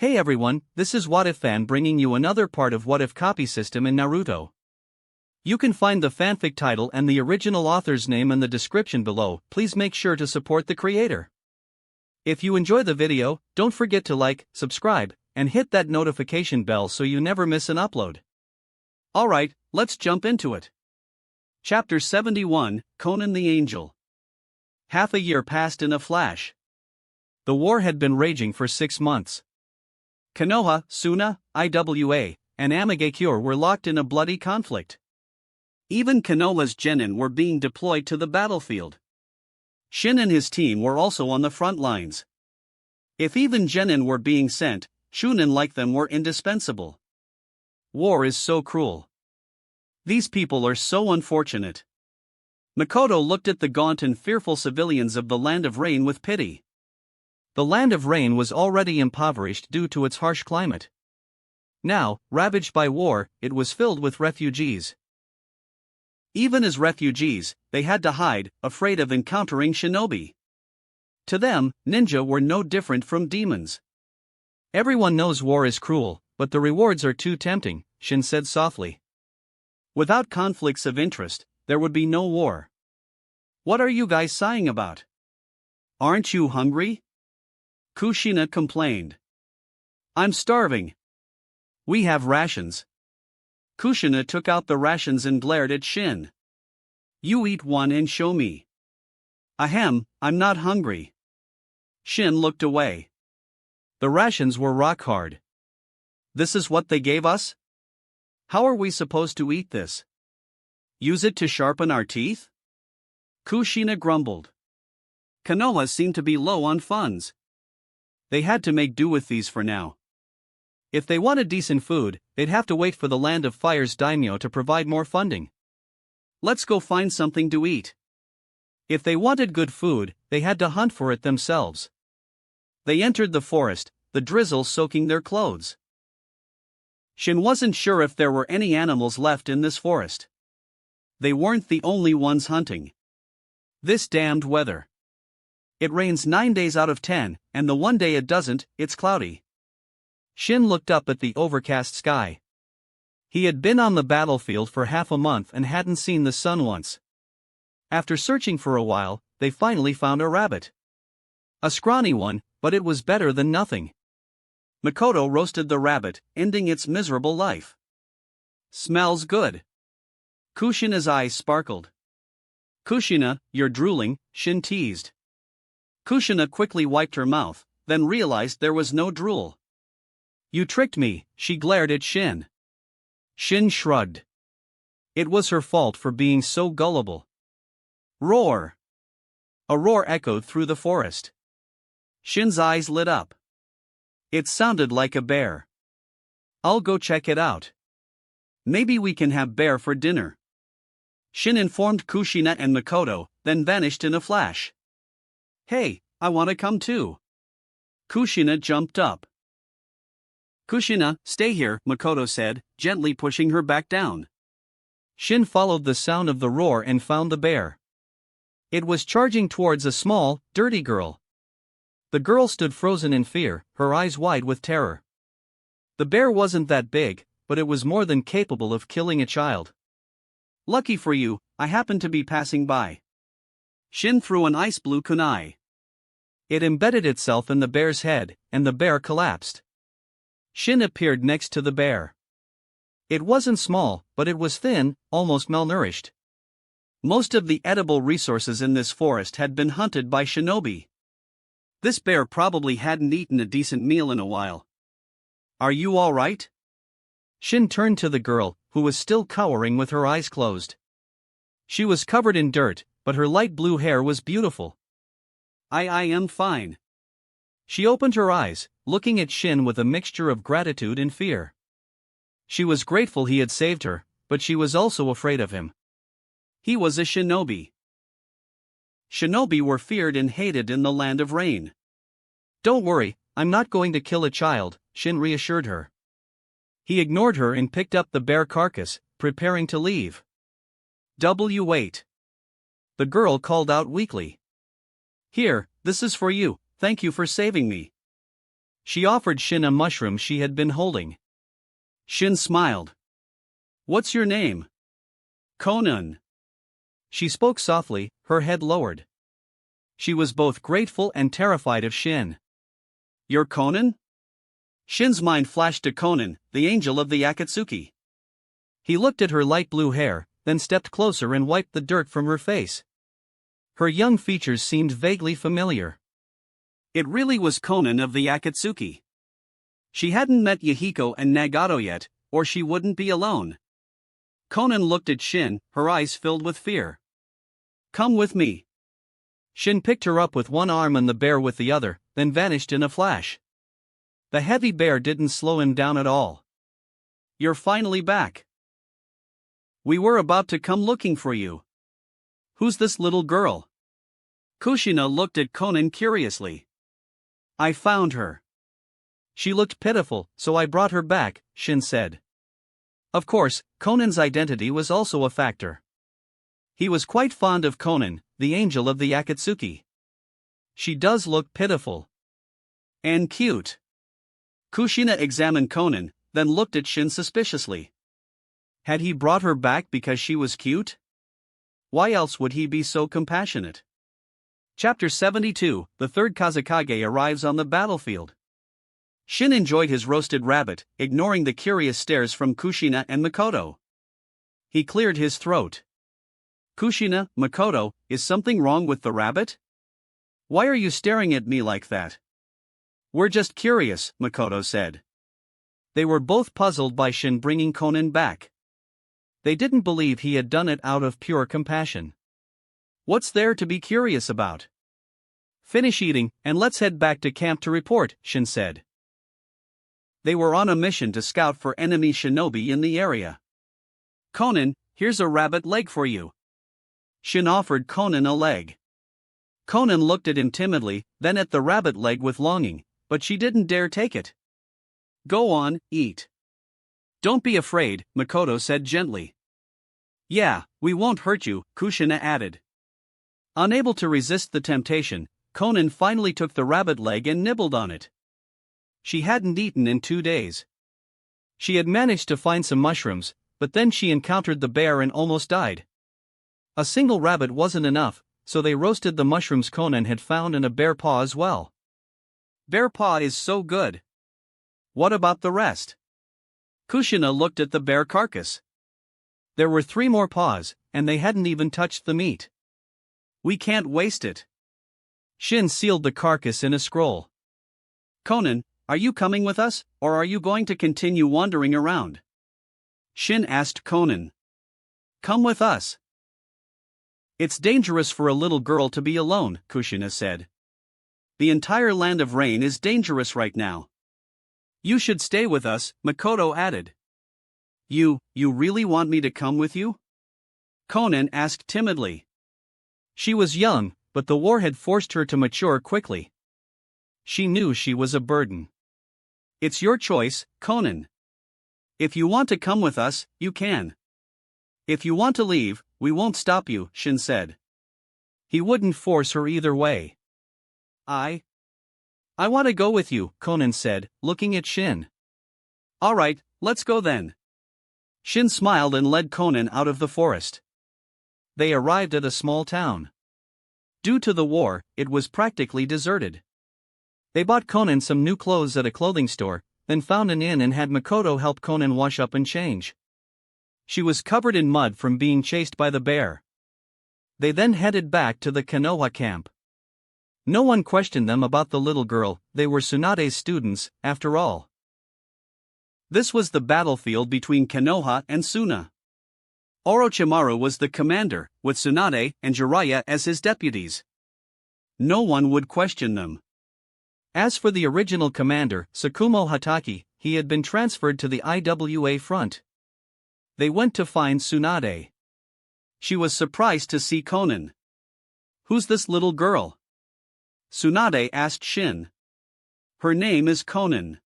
Hey everyone, this is What If Fan bringing you another part of What If copy system in Naruto. You can find the fanfic title and the original author's name in the description below. Please make sure to support the creator. If you enjoy the video, don't forget to like, subscribe, and hit that notification bell so you never miss an upload. Alright, let's jump into it. Chapter 71, Conan the Angel. Half a year passed in a flash. The war had been raging for 6 months. Konoha, Suna, Iwa, and Amagakure were locked in a bloody conflict. Even Konoha's genin were being deployed to the battlefield. Shin and his team were also on the front lines. If even genin were being sent, Chunin like them were indispensable. War is so cruel. These people are so unfortunate. Makoto looked at the gaunt and fearful civilians of the Land of Rain with pity. The Land of Rain was already impoverished due to its harsh climate. Now, ravaged by war, it was filled with refugees. Even as refugees, they had to hide, afraid of encountering shinobi. To them, ninja were no different from demons. Everyone knows war is cruel, but the rewards are too tempting, Shin said softly. Without conflicts of interest, there would be no war. What are you guys sighing about? Aren't you hungry? Kushina complained. I'm starving. We have rations. Kushina took out the rations and glared at Shin. You eat one and show me. Ahem, I'm not hungry. Shin looked away. The rations were rock hard. This is what they gave us? How are we supposed to eat this? Use it to sharpen our teeth? Kushina grumbled. Konoha seemed to be low on funds. They had to make do with these for now. If they wanted decent food, they'd have to wait for the Land of Fire's daimyo to provide more funding. Let's go find something to eat. If they wanted good food, they had to hunt for it themselves. They entered the forest, the drizzle soaking their clothes. Shin wasn't sure if there were any animals left in this forest. They weren't the only ones hunting. This damned weather. It rains 9 days out of 10, and the one day it doesn't, it's cloudy. Shin looked up at the overcast sky. He had been on the battlefield for half a month and hadn't seen the sun once. After searching for a while, they finally found a rabbit. A scrawny one, but it was better than nothing. Makoto roasted the rabbit, ending its miserable life. Smells good. Kushina's eyes sparkled. Kushina, you're drooling, Shin teased. Kushina quickly wiped her mouth, then realized there was no drool. You tricked me, she glared at Shin. Shin shrugged. It was her fault for being so gullible. Roar! A roar echoed through the forest. Shin's eyes lit up. It sounded like a bear. I'll go check it out. Maybe we can have bear for dinner. Shin informed Kushina and Makoto, then vanished in a flash. Hey, I want to come too. Kushina jumped up. Kushina, stay here, Makoto said, gently pushing her back down. Shin followed the sound of the roar and found the bear. It was charging towards a small, dirty girl. The girl stood frozen in fear, her eyes wide with terror. The bear wasn't that big, but it was more than capable of killing a child. Lucky for you, I happened to be passing by. Shin threw an ice blue kunai. It embedded itself in the bear's head, and the bear collapsed. Shin appeared next to the bear. It wasn't small, but it was thin, almost malnourished. Most of the edible resources in this forest had been hunted by shinobi. This bear probably hadn't eaten a decent meal in a while. Are you all right? Shin turned to the girl, who was still cowering with her eyes closed. She was covered in dirt, but her light blue hair was beautiful. I am fine. She opened her eyes, looking at Shin with a mixture of gratitude and fear. She was grateful he had saved her, but she was also afraid of him. He was a shinobi. Shinobi were feared and hated in the Land of Rain. Don't worry, I'm not going to kill a child, Shin reassured her. He ignored her and picked up the bear carcass, preparing to leave. Wait. The girl called out weakly. Here, this is for you, thank you for saving me. She offered Shin a mushroom she had been holding. Shin smiled. "What's your name?" "Conan." She spoke softly, her head lowered. She was both grateful and terrified of Shin. "You're Conan?" Shin's mind flashed to Conan, the angel of the Akatsuki. He looked at her light blue hair, then stepped closer and wiped the dirt from her face. Her young features seemed vaguely familiar. It really was Conan of the Akatsuki. She hadn't met Yahiko and Nagato yet, or she wouldn't be alone. Conan looked at Shin, her eyes filled with fear. "Come with me." Shin picked her up with one arm and the bear with the other, then vanished in a flash. The heavy bear didn't slow him down at all. "You're finally back. We were about to come looking for you. Who's this little girl?" Kushina looked at Conan curiously. "I found her. She looked pitiful, so I brought her back," Shin said. Of course, Conan's identity was also a factor. He was quite fond of Conan, the angel of the Akatsuki. "She does look pitiful. And cute." Kushina examined Conan, then looked at Shin suspiciously. Had he brought her back because she was cute? Why else would he be so compassionate? Chapter 72, the third Kazekage arrives on the battlefield. Shin enjoyed his roasted rabbit, ignoring the curious stares from Kushina and Makoto. He cleared his throat. "Kushina, Makoto, is something wrong with the rabbit? Why are you staring at me like that?" "We're just curious," Makoto said. They were both puzzled by Shin bringing Conan back. They didn't believe he had done it out of pure compassion. "What's there to be curious about? Finish eating, and let's head back to camp to report," Shin said. They were on a mission to scout for enemy shinobi in the area. "Conan, here's a rabbit leg for you." Shin offered Conan a leg. Conan looked at him timidly, then at the rabbit leg with longing, but she didn't dare take it. "Go on, eat. Don't be afraid," Makoto said gently. "Yeah, we won't hurt you," Kushina added. Unable to resist the temptation, Conan finally took the rabbit leg and nibbled on it. She hadn't eaten in 2 days. She had managed to find some mushrooms, but then she encountered the bear and almost died. A single rabbit wasn't enough, so they roasted the mushrooms Conan had found and a bear paw as well. "Bear paw is so good. What about the rest?" Kushina looked at the bear carcass. There were 3 more paws, and they hadn't even touched the meat. "We can't waste it." Shin sealed the carcass in a scroll. "Conan, are you coming with us, or are you going to continue wandering around?" Shin asked Conan. "Come with us." "It's dangerous for a little girl to be alone," Kushina said. "The entire land of rain is dangerous right now." "You should stay with us," Makoto added. You really want me to come with you?" Conan asked timidly. She was young, but the war had forced her to mature quickly. She knew she was a burden. "It's your choice, Conan. If you want to come with us, you can. If you want to leave, we won't stop you," Shin said. He wouldn't force her either way. I want to go with you," Conan said, looking at Shin. "All right, let's go then." Shin smiled and led Conan out of the forest. They arrived at a small town. Due to the war, it was practically deserted. They bought Conan some new clothes at a clothing store, then found an inn and had Makoto help Conan wash up and change. She was covered in mud from being chased by the bear. They then headed back to the Konoha camp. No one questioned them about the little girl, they were Tsunade's students, after all. This was the battlefield between Konoha and Suna. Orochimaru was the commander, with Tsunade and Jiraiya as his deputies. No one would question them. As for the original commander, Tsukumo Hatake, he had been transferred to the IWA front. They went to find Tsunade. She was surprised to see Conan. "Who's this little girl?" Tsunade asked Shin. "Her name is Conan.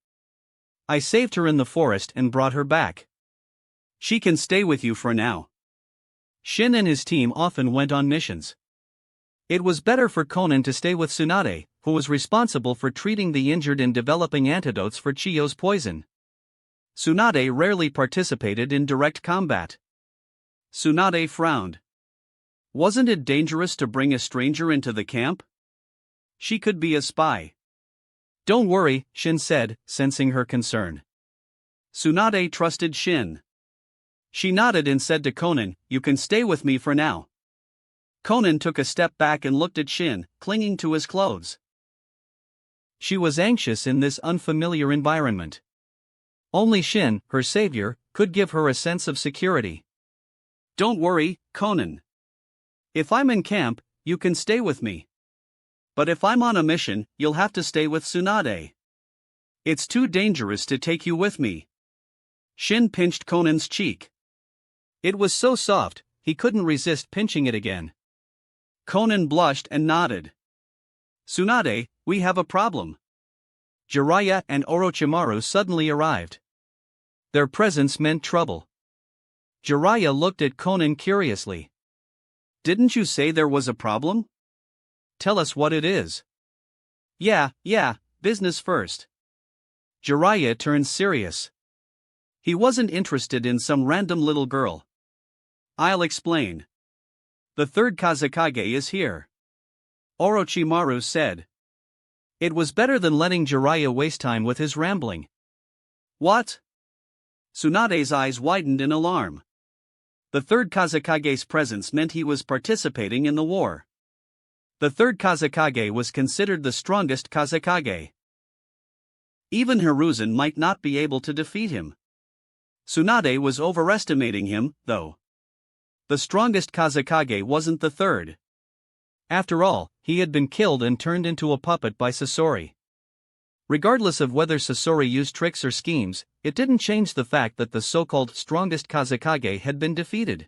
I saved her in the forest and brought her back. She can stay with you for now." Shin and his team often went on missions. It was better for Conan to stay with Tsunade, who was responsible for treating the injured and developing antidotes for Chiyo's poison. Tsunade rarely participated in direct combat. Tsunade frowned. Wasn't it dangerous to bring a stranger into the camp? She could be a spy. Don't worry, Shin said, sensing her concern. Tsunade trusted Shin. She nodded and said to Conan, "You can stay with me for now." Conan took a step back and looked at Shin, clinging to his clothes. She was anxious in this unfamiliar environment. Only Shin, her savior, could give her a sense of security. "Don't worry, Conan. If I'm in camp, you can stay with me. But if I'm on a mission, you'll have to stay with Tsunade. It's too dangerous to take you with me." Shin pinched Conan's cheek. It was so soft, he couldn't resist pinching it again. Conan blushed and nodded. "Tsunade, we have a problem." Jiraiya and Orochimaru suddenly arrived. Their presence meant trouble. Jiraiya looked at Conan curiously. "Didn't you say there was a problem? Tell us what it is." Yeah, business first." Jiraiya turned serious. He wasn't interested in some random little girl. "I'll explain. The third Kazekage is here," Orochimaru said. It was better than letting Jiraiya waste time with his rambling. "What?" Tsunade's eyes widened in alarm. The third Kazekage's presence meant he was participating in the war. The third Kazekage was considered the strongest Kazekage. Even Hiruzen might not be able to defeat him. Tsunade was overestimating him, though. The strongest Kazekage wasn't the third. After all, he had been killed and turned into a puppet by Sasori. Regardless of whether Sasori used tricks or schemes, it didn't change the fact that the so-called strongest Kazekage had been defeated.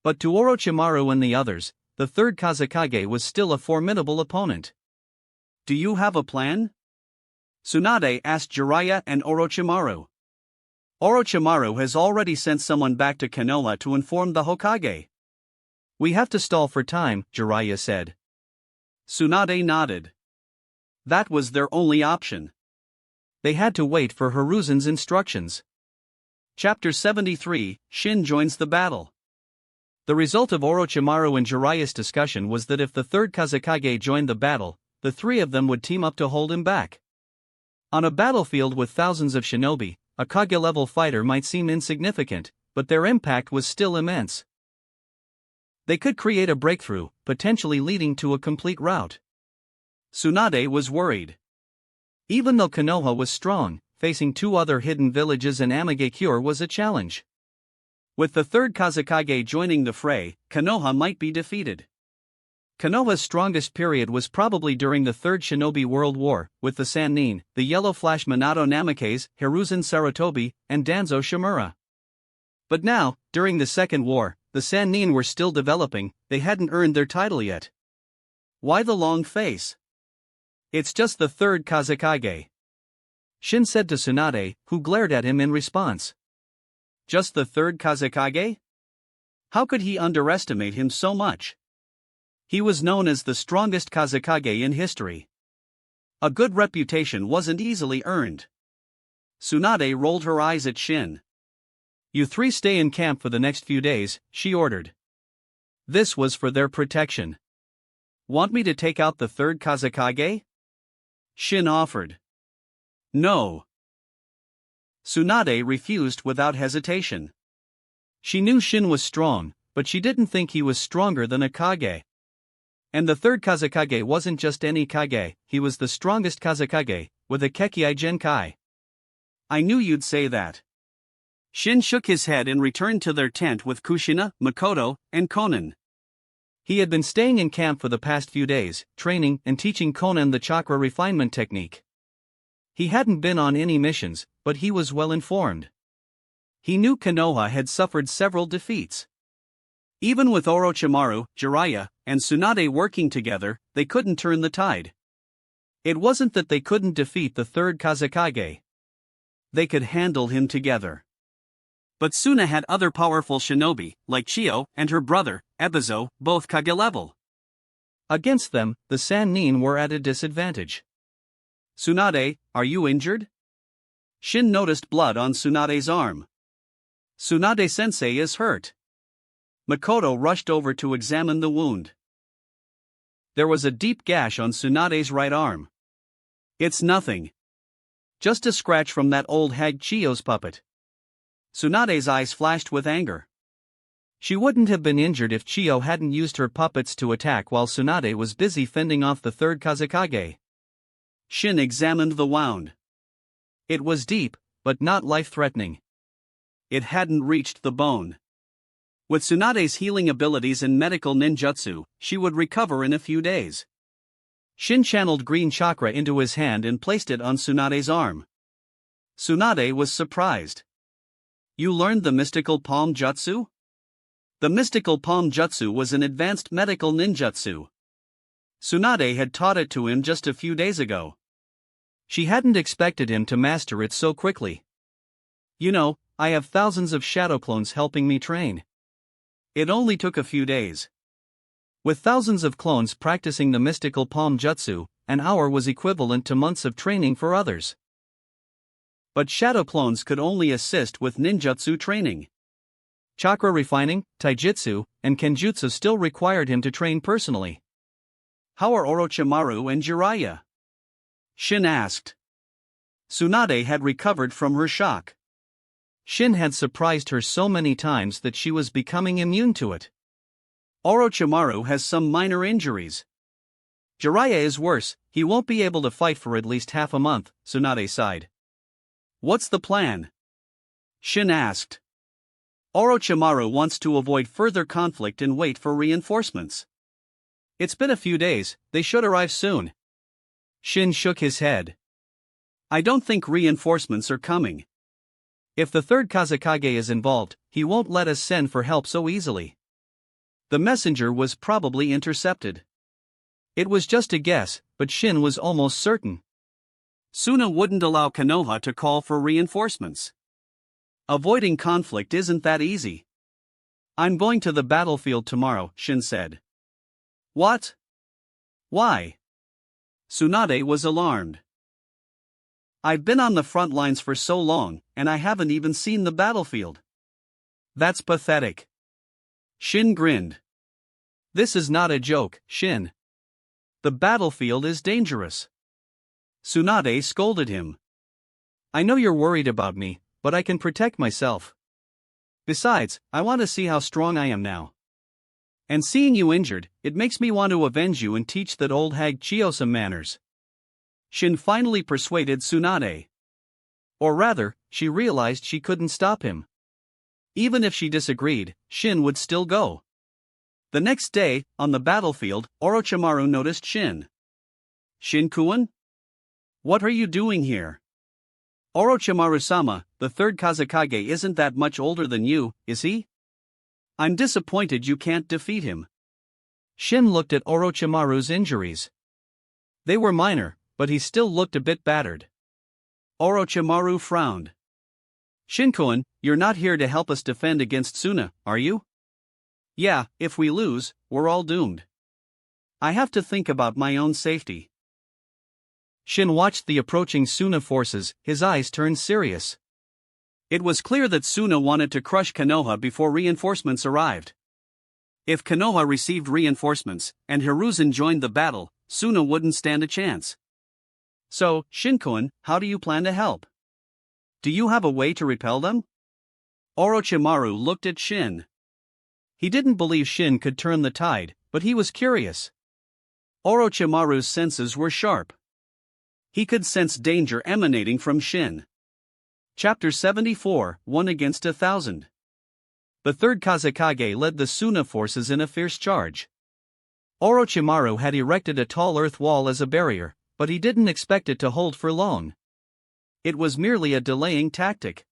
But to Orochimaru and the others, the third Kazekage was still a formidable opponent. "Do you have a plan?" Tsunade asked Jiraiya and Orochimaru. "Orochimaru has already sent someone back to Konoha to inform the Hokage." "We have to stall for time," Jiraiya said. Tsunade nodded. That was their only option. They had to wait for Hiruzen's instructions. Chapter 73, Shin joins the battle. The result of Orochimaru and Jiraiya's discussion was that if the third Kazekage joined the battle, the three of them would team up to hold him back. On a battlefield with thousands of shinobi, a Kage-level fighter might seem insignificant, but their impact was still immense. They could create a breakthrough, potentially leading to a complete rout. Tsunade was worried. Even though Konoha was strong, facing two other hidden villages and Amagekure was a challenge. With the third Kazekage joining the fray, Konoha might be defeated. Konoha's strongest period was probably during the Third Shinobi World War, with the Sannin, the Yellow Flash Minato Namikaze, Hiruzen Sarutobi, and Danzo Shimura. But now, during the Second War, the Sannin were still developing, they hadn't earned their title yet. Why the long face? It's just the third Kazekage, Shin said to Tsunade, who glared at him in response. Just the third Kazekage? How could he underestimate him so much? He was known as the strongest Kazekage in history. A good reputation wasn't easily earned. Tsunade rolled her eyes at Shin. You three stay in camp for the next few days, she ordered. This was for their protection. Want me to take out the third Kazekage? Shin offered. No. Tsunade refused without hesitation. She knew Shin was strong, but she didn't think he was stronger than a Kage. And the third Kazekage wasn't just any Kage, he was the strongest Kazekage, with a Kekkei Genkai. I knew you'd say that. Shin shook his head and returned to their tent with Kushina, Makoto, and Konan. He had been staying in camp for the past few days, training and teaching Konan the chakra refinement technique. He hadn't been on any missions, but he was well informed. He knew Konoha had suffered several defeats. Even with Orochimaru, Jiraiya, and Tsunade working together, they couldn't turn the tide. It wasn't that they couldn't defeat the third Kazekage. They could handle him together. But Suna had other powerful shinobi, like Chiyo and her brother, Ebizo, both Kage level. Against them, the Sannin were at a disadvantage. "Tsunade, are you injured?" Shin noticed blood on Tsunade's arm. "Tsunade-sensei is hurt." Makoto rushed over to examine the wound. There was a deep gash on Tsunade's right arm. "It's nothing. Just a scratch from that old hag Chiyo's puppet." Tsunade's eyes flashed with anger. She wouldn't have been injured if Chiyo hadn't used her puppets to attack while Tsunade was busy fending off the third Kazekage. Shin examined the wound. It was deep, but not life-threatening. It hadn't reached the bone. With Tsunade's healing abilities and medical ninjutsu, she would recover in a few days. Shin channeled green chakra into his hand and placed it on Tsunade's arm. Tsunade was surprised. "You learned the mystical palm jutsu?" The mystical palm jutsu was an advanced medical ninjutsu. Tsunade had taught it to him just a few days ago. She hadn't expected him to master it so quickly. "You know, I have thousands of shadow clones helping me train. It only took a few days." With thousands of clones practicing the mystical palm jutsu, an hour was equivalent to months of training for others. But shadow clones could only assist with ninjutsu training. Chakra refining, taijutsu, and kenjutsu still required him to train personally. "How are Orochimaru and Jiraiya?" Shin asked. Tsunade had recovered from her shock. Shin had surprised her so many times that she was becoming immune to it. "Orochimaru has some minor injuries. Jiraiya is worse, he won't be able to fight for at least half a month," Tsunade sighed. "What's the plan?" Shin asked. "Orochimaru wants to avoid further conflict and wait for reinforcements. It's been a few days, they should arrive soon." Shin shook his head. "I don't think reinforcements are coming. If the third Kazekage is involved, he won't let us send for help so easily. The messenger was probably intercepted." It was just a guess, but Shin was almost certain. Suna wouldn't allow Konoha to call for reinforcements. Avoiding conflict isn't that easy. "I'm going to the battlefield tomorrow," Shin said. "What? Why?" Tsunade was alarmed. "I've been on the front lines for so long, and I haven't even seen the battlefield." "That's pathetic." Shin grinned. "This is not a joke, Shin. The battlefield is dangerous." Tsunade scolded him. "I know you're worried about me, but I can protect myself. Besides, I want to see how strong I am now. And seeing you injured, it makes me want to avenge you and teach that old hag Chiyo some manners." Shin finally persuaded Tsunade. Or rather, she realized she couldn't stop him. Even if she disagreed, Shin would still go. The next day, on the battlefield, Orochimaru noticed Shin. "Shin-kun? What are you doing here?" "Orochimaru-sama, the third Kazekage isn't that much older than you, is he? I'm disappointed you can't defeat him." Shin looked at Orochimaru's injuries. They were minor, but he still looked a bit battered. Orochimaru frowned. "Shin-kun, you're not here to help us defend against Suna, are you?" "Yeah, if we lose, we're all doomed. I have to think about my own safety." Shin watched the approaching Suna forces, his eyes turned serious. It was clear that Suna wanted to crush Konoha before reinforcements arrived. If Konoha received reinforcements, and Hiruzen joined the battle, Suna wouldn't stand a chance. "So, Shin-kun, how do you plan to help? Do you have a way to repel them?" Orochimaru looked at Shin. He didn't believe Shin could turn the tide, but he was curious. Orochimaru's senses were sharp. He could sense danger emanating from Shin. Chapter 74, 1 against 1,000. The third Kazekage led the Suna forces in a fierce charge. Orochimaru had erected a tall earth wall as a barrier, but he didn't expect it to hold for long. It was merely a delaying tactic.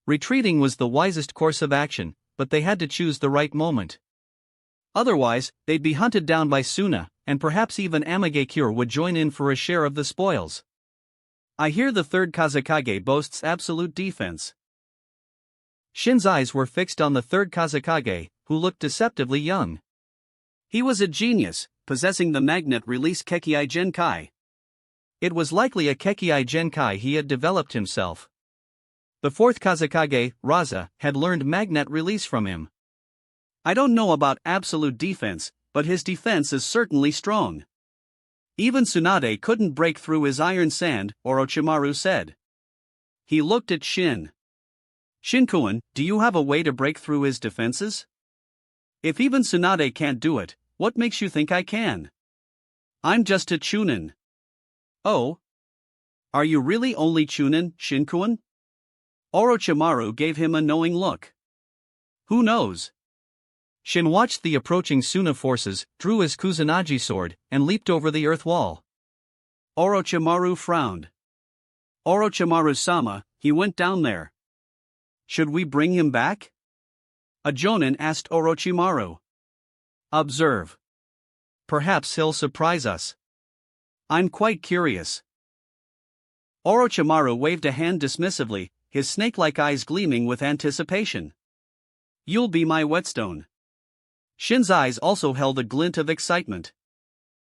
Retreating was the wisest course of action, but they had to choose the right moment. Otherwise, they'd be hunted down by Suna, and perhaps even Amagekure would join in for a share of the spoils. "I hear the third Kazekage boasts absolute defense." Shin's eyes were fixed on the third Kazekage, who looked deceptively young. He was a genius, possessing the magnet release Kekei Genkai. It was likely a Kekei Genkai he had developed himself. The fourth Kazekage, Raza, had learned magnet release from him. I don't know about absolute defense, but his defense is certainly strong. Even Tsunade couldn't break through his iron sand, Orochimaru said. He looked at Shin. Shin-kun, do you have a way to break through his defenses? If even Tsunade can't do it, what makes you think I can? I'm just a Chunin. Oh? Are you really only Chunin, Shin-kun? Orochimaru gave him a knowing look. Who knows? Shin watched the approaching Suna forces, drew his Kusanagi sword, and leaped over the earth wall. Orochimaru frowned. Orochimaru-sama, he went down there. Should we bring him back? A Jonin asked Orochimaru. Observe. Perhaps he'll surprise us. I'm quite curious. Orochimaru waved a hand dismissively, his snake-like eyes gleaming with anticipation. You'll be my whetstone. Shin's eyes also held a glint of excitement.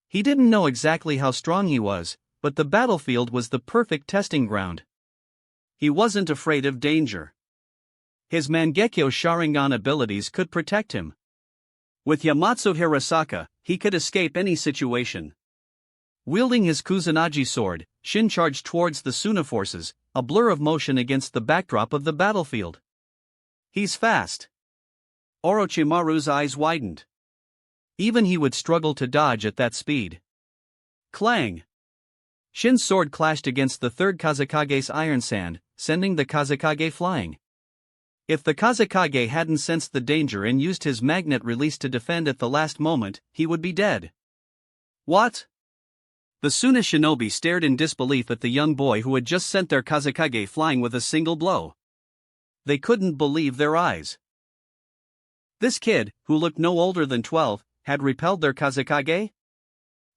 He didn't know exactly how strong he was, but the battlefield was the perfect testing ground. He wasn't afraid of danger. His Mangekyo Sharingan abilities could protect him. With Yamatsu Hirasaka, he could escape any situation. Wielding his Kusanagi sword, Shin charged towards the Suna forces, a blur of motion against the backdrop of the battlefield. He's fast. Orochimaru's eyes widened. Even he would struggle to dodge at that speed. Clang! Shin's sword clashed against the third Kazekage's iron sand, sending the Kazekage flying. If the Kazekage hadn't sensed the danger and used his magnet release to defend at the last moment, he would be dead. What? The Suna shinobi stared in disbelief at the young boy who had just sent their Kazekage flying with a single blow. They couldn't believe their eyes. This kid, who looked no older than 12, had repelled their Kazekage?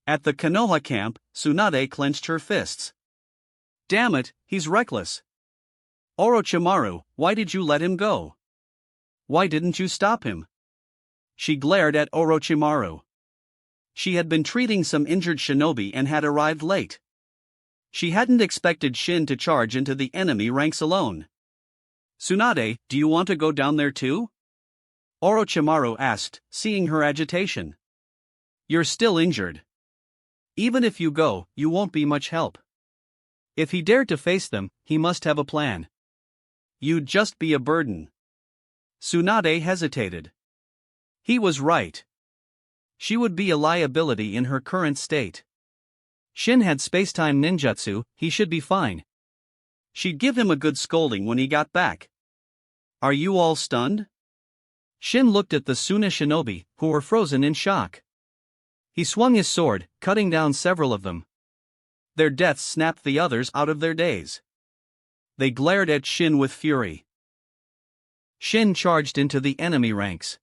At the Konoha camp, Tsunade clenched her fists. Damn it, he's reckless. Orochimaru, why did you let him go? Why didn't you stop him? She glared at Orochimaru. She had been treating some injured shinobi and had arrived late. She hadn't expected Shin to charge into the enemy ranks alone. Tsunade, do you want to go down there too? Orochimaru asked, seeing her agitation. You're still injured. Even if you go, you won't be much help. If he dared to face them, he must have a plan. You'd just be a burden. Tsunade hesitated. He was right. She would be a liability in her current state. Shin had spacetime ninjutsu, he should be fine. She'd give him a good scolding when he got back. Are you all stunned? Shin looked at the Suna shinobi, who were frozen in shock. He swung his sword, cutting down several of them. Their deaths snapped the others out of their daze. They glared at Shin with fury. Shin charged into the enemy ranks.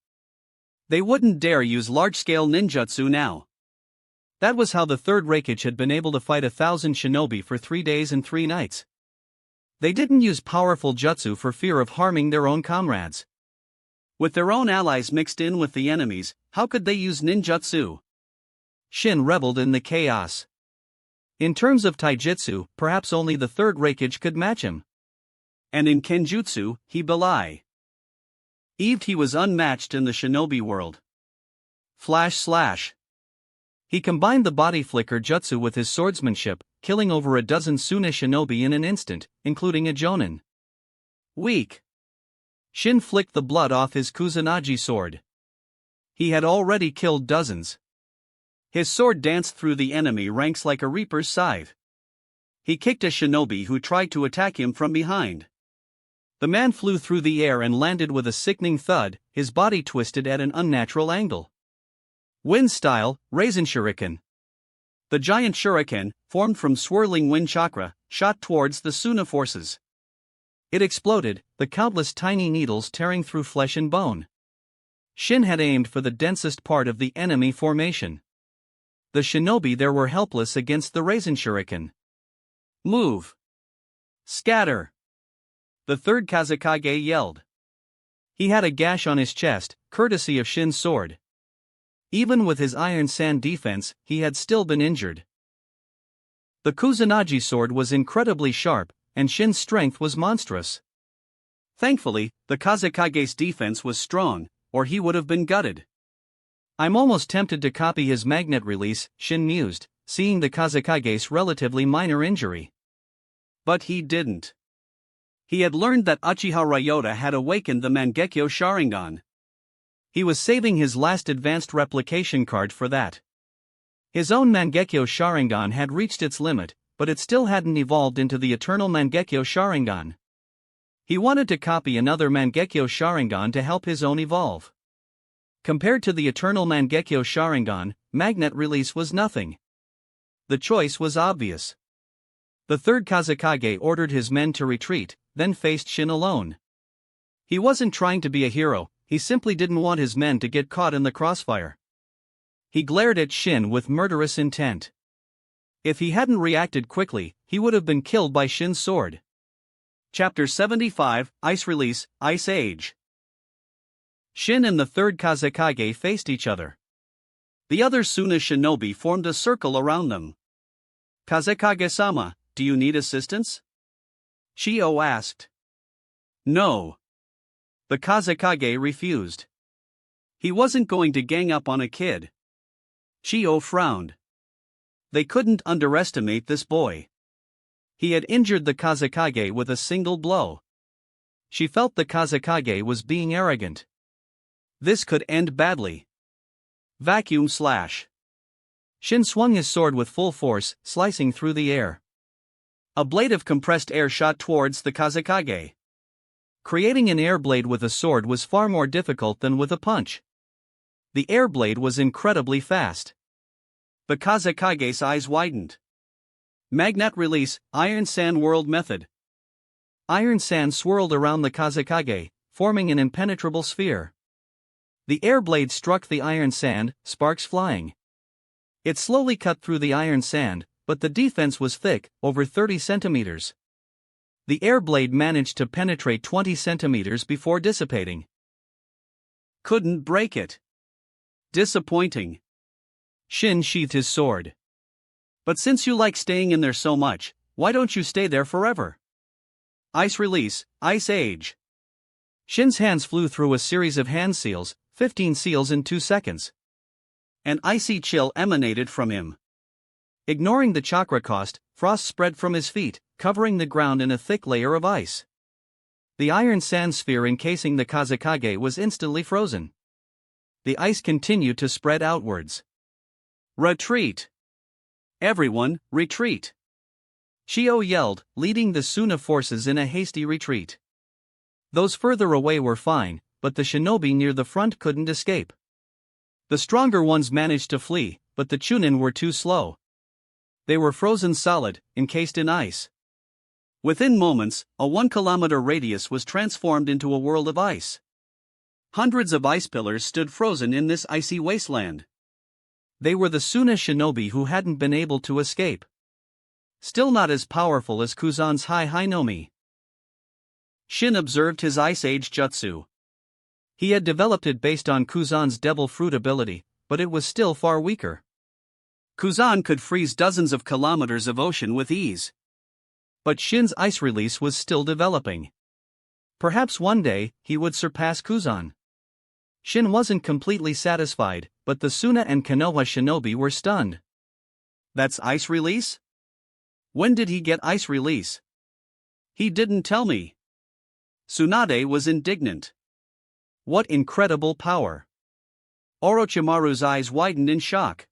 They wouldn't dare use large-scale ninjutsu now. That was how the third Raikage had been able to fight 1,000 shinobi for 3 days and 3 nights. They didn't use powerful jutsu for fear of harming their own comrades. With their own allies mixed in with the enemies, how could they use ninjutsu? Shin reveled in the chaos. In terms of taijutsu, perhaps only the third Raikage could match him. And in kenjutsu, he believed he was unmatched in the shinobi world. Flash slash. He combined the body flicker jutsu with his swordsmanship, killing over a dozen Suna shinobi in an instant, including a jonin. Weak. Shin flicked the blood off his Kusanagi sword. He had already killed dozens. His sword danced through the enemy ranks like a reaper's scythe. He kicked a shinobi who tried to attack him from behind. The man flew through the air and landed with a sickening thud, his body twisted at an unnatural angle. Wind style, Raisin Shuriken. The giant shuriken, formed from swirling wind chakra, shot towards the Suna forces. It exploded, the countless tiny needles tearing through flesh and bone. Shin had aimed for the densest part of the enemy formation. The shinobi there were helpless against the Raisin Shuriken. Move! Scatter! The third Kazekage yelled. He had a gash on his chest, courtesy of Shin's sword. Even with his iron sand defense, he had still been injured. The Kusanagi sword was incredibly sharp, and Shin's strength was monstrous. Thankfully, the Kazekage's defense was strong, or he would have been gutted. I'm almost tempted to copy his magnet release, Shin mused, seeing the Kazekage's relatively minor injury. But he didn't. He had learned that Uchiha Ryota had awakened the Mangekyo Sharingan. He was saving his last advanced replication card for that. His own Mangekyo Sharingan had reached its limit, but it still hadn't evolved into the eternal Mangekyo Sharingan. He wanted to copy another Mangekyo Sharingan to help his own evolve. Compared to the eternal Mangekyo Sharingan, magnet release was nothing. The choice was obvious. The third Kazekage ordered his men to retreat, then faced Shin alone. He wasn't trying to be a hero, he simply didn't want his men to get caught in the crossfire. He glared at Shin with murderous intent. If he hadn't reacted quickly, he would have been killed by Shin's sword. Chapter 75, Ice Release, Ice Age. Shin and the third Kazekage faced each other. The other Suna shinobi formed a circle around them. "Kazekage-sama, do you need assistance?" Shio asked. "No." The Kazekage refused. He wasn't going to gang up on a kid. Shio frowned. They couldn't underestimate this boy. He had injured the Kazekage with a single blow. She felt the Kazekage was being arrogant. This could end badly. Vacuum slash. Shin swung his sword with full force, slicing through the air. A blade of compressed air shot towards the Kazekage. Creating an air blade with a sword was far more difficult than with a punch. The air blade was incredibly fast. The Kazekage's eyes widened. Magnet release, Iron Sand World method. Iron sand swirled around the Kazekage, forming an impenetrable sphere. The air blade struck the iron sand, sparks flying. It slowly cut through the iron sand, but the defense was thick, over 30 centimeters. The air blade managed to penetrate 20 centimeters before dissipating. Couldn't break it. Disappointing. Shin sheathed his sword. But since you like staying in there so much, why don't you stay there forever? Ice release, Ice Age. Shin's hands flew through a series of hand seals, 15 seals in 2 seconds. An icy chill emanated from him. Ignoring the chakra cost, frost spread from his feet, covering the ground in a thick layer of ice. The iron sand sphere encasing the Kazekage was instantly frozen. The ice continued to spread outwards. Retreat! Everyone, retreat! Shio yelled, leading the Suna forces in a hasty retreat. Those further away were fine, but the shinobi near the front couldn't escape. The stronger ones managed to flee, but the Chunin were too slow. They were frozen solid, encased in ice. Within moments, a 1-kilometer radius was transformed into a world of ice. Hundreds of ice pillars stood frozen in this icy wasteland. They were the Suna shinobi who hadn't been able to escape. Still not as powerful as Kuzan's Hai-Hai-no-Mi. Shin observed his Ice Age jutsu. He had developed it based on Kuzan's Devil Fruit ability, but it was still far weaker. Kuzan could freeze dozens of kilometers of ocean with ease. But Shin's ice release was still developing. Perhaps one day, he would surpass Kuzan. Shin wasn't completely satisfied, but the Suna and Konoha shinobi were stunned. That's ice release? When did he get ice release? He didn't tell me. Tsunade was indignant. What incredible power! Orochimaru's eyes widened in shock.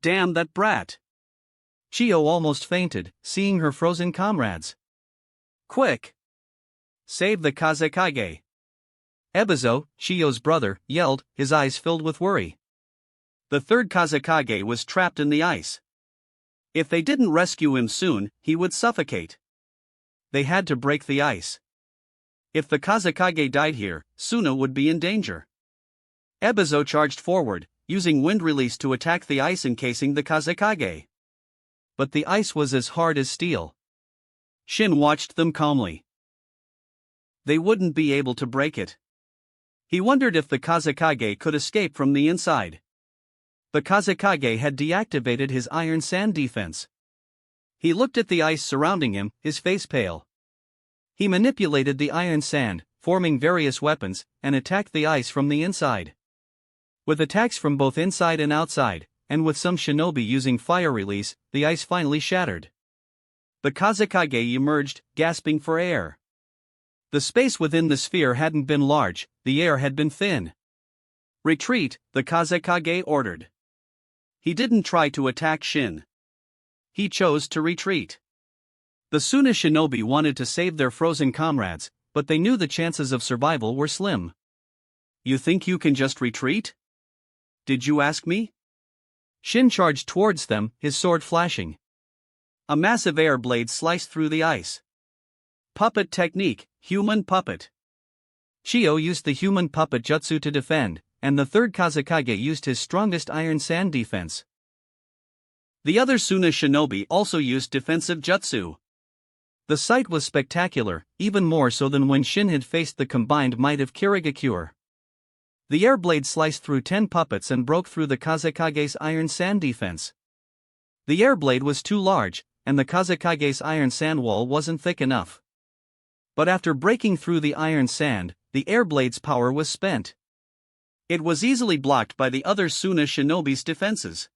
Damn that brat! Shio almost fainted, seeing her frozen comrades. Quick! Save the Kazekage! Ebizo, Shio's brother, yelled, his eyes filled with worry. The third Kazekage was trapped in the ice. If they didn't rescue him soon, he would suffocate. They had to break the ice. If the Kazekage died here, Suna would be in danger. Ebizo charged forward, using wind release to attack the ice encasing the Kazekage. But the ice was as hard as steel. Shin watched them calmly. They wouldn't be able to break it. He wondered if the Kazekage could escape from the inside. The Kazekage had deactivated his iron sand defense. He looked at the ice surrounding him, his face pale. He manipulated the iron sand, forming various weapons, and attacked the ice from the inside. With attacks from both inside and outside, and with some shinobi using fire release, the ice finally shattered. The Kazekage emerged, gasping for air. The space within the sphere hadn't been large, the air had been thin. "Retreat," the Kazekage ordered. He didn't try to attack Shin. He chose to retreat. The Suna shinobi wanted to save their frozen comrades, but they knew the chances of survival were slim. "You think you can just retreat? Did you ask me?" Shin charged towards them, his sword flashing. A massive air blade sliced through the ice. Puppet technique, human puppet. Chiyo used the human puppet jutsu to defend, and the third Kazekage used his strongest iron sand defense. The other Suna shinobi also used defensive jutsu. The sight was spectacular, even more so than when Shin had faced the combined might of Kirigakure. The air blade sliced through 10 puppets and broke through the Kazekage's iron sand defense. The air blade was too large, and the Kazekage's iron sand wall wasn't thick enough. But after breaking through the iron sand, the air blade's power was spent. It was easily blocked by the other Suna shinobi's defenses.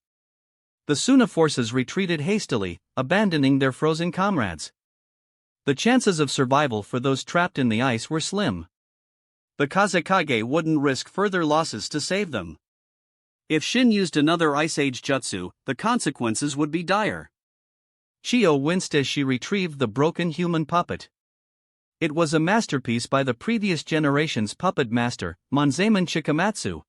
The Suna forces retreated hastily, abandoning their frozen comrades. The chances of survival for those trapped in the ice were slim. The Kazekage wouldn't risk further losses to save them. If Shin used another Ice Age jutsu, the consequences would be dire. Chiyo winced as she retrieved the broken human puppet. It was a masterpiece by the previous generation's puppet master, Monzaemon Chikamatsu.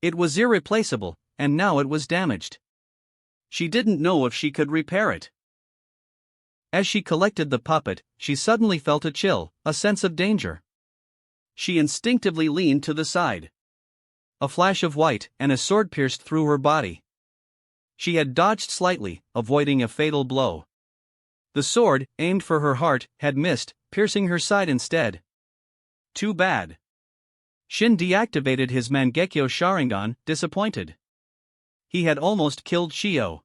It was irreplaceable, and now it was damaged. She didn't know if she could repair it. As she collected the puppet, she suddenly felt a chill, a sense of danger. She instinctively leaned to the side. A flash of white, and a sword pierced through her body. She had dodged slightly, avoiding a fatal blow. The sword, aimed for her heart, had missed, piercing her side instead. Too bad. Shin deactivated his Mangekyo Sharingan, disappointed. He had almost killed Chiyo.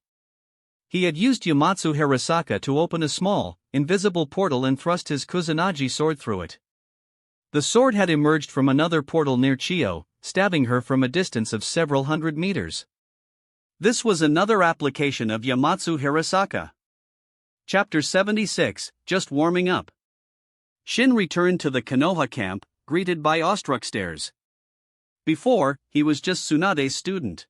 He had used Yamatsu Hirasaka to open a small, invisible portal and thrust his Kusanagi sword through it. The sword had emerged from another portal near Chiyo, stabbing her from a distance of several hundred meters. This was another application of Yamatsu Hirasaka. Chapter 76, Just Warming Up. Shin returned to the Konoha camp, greeted by awestruck stares. Before, he was just Tsunade's student.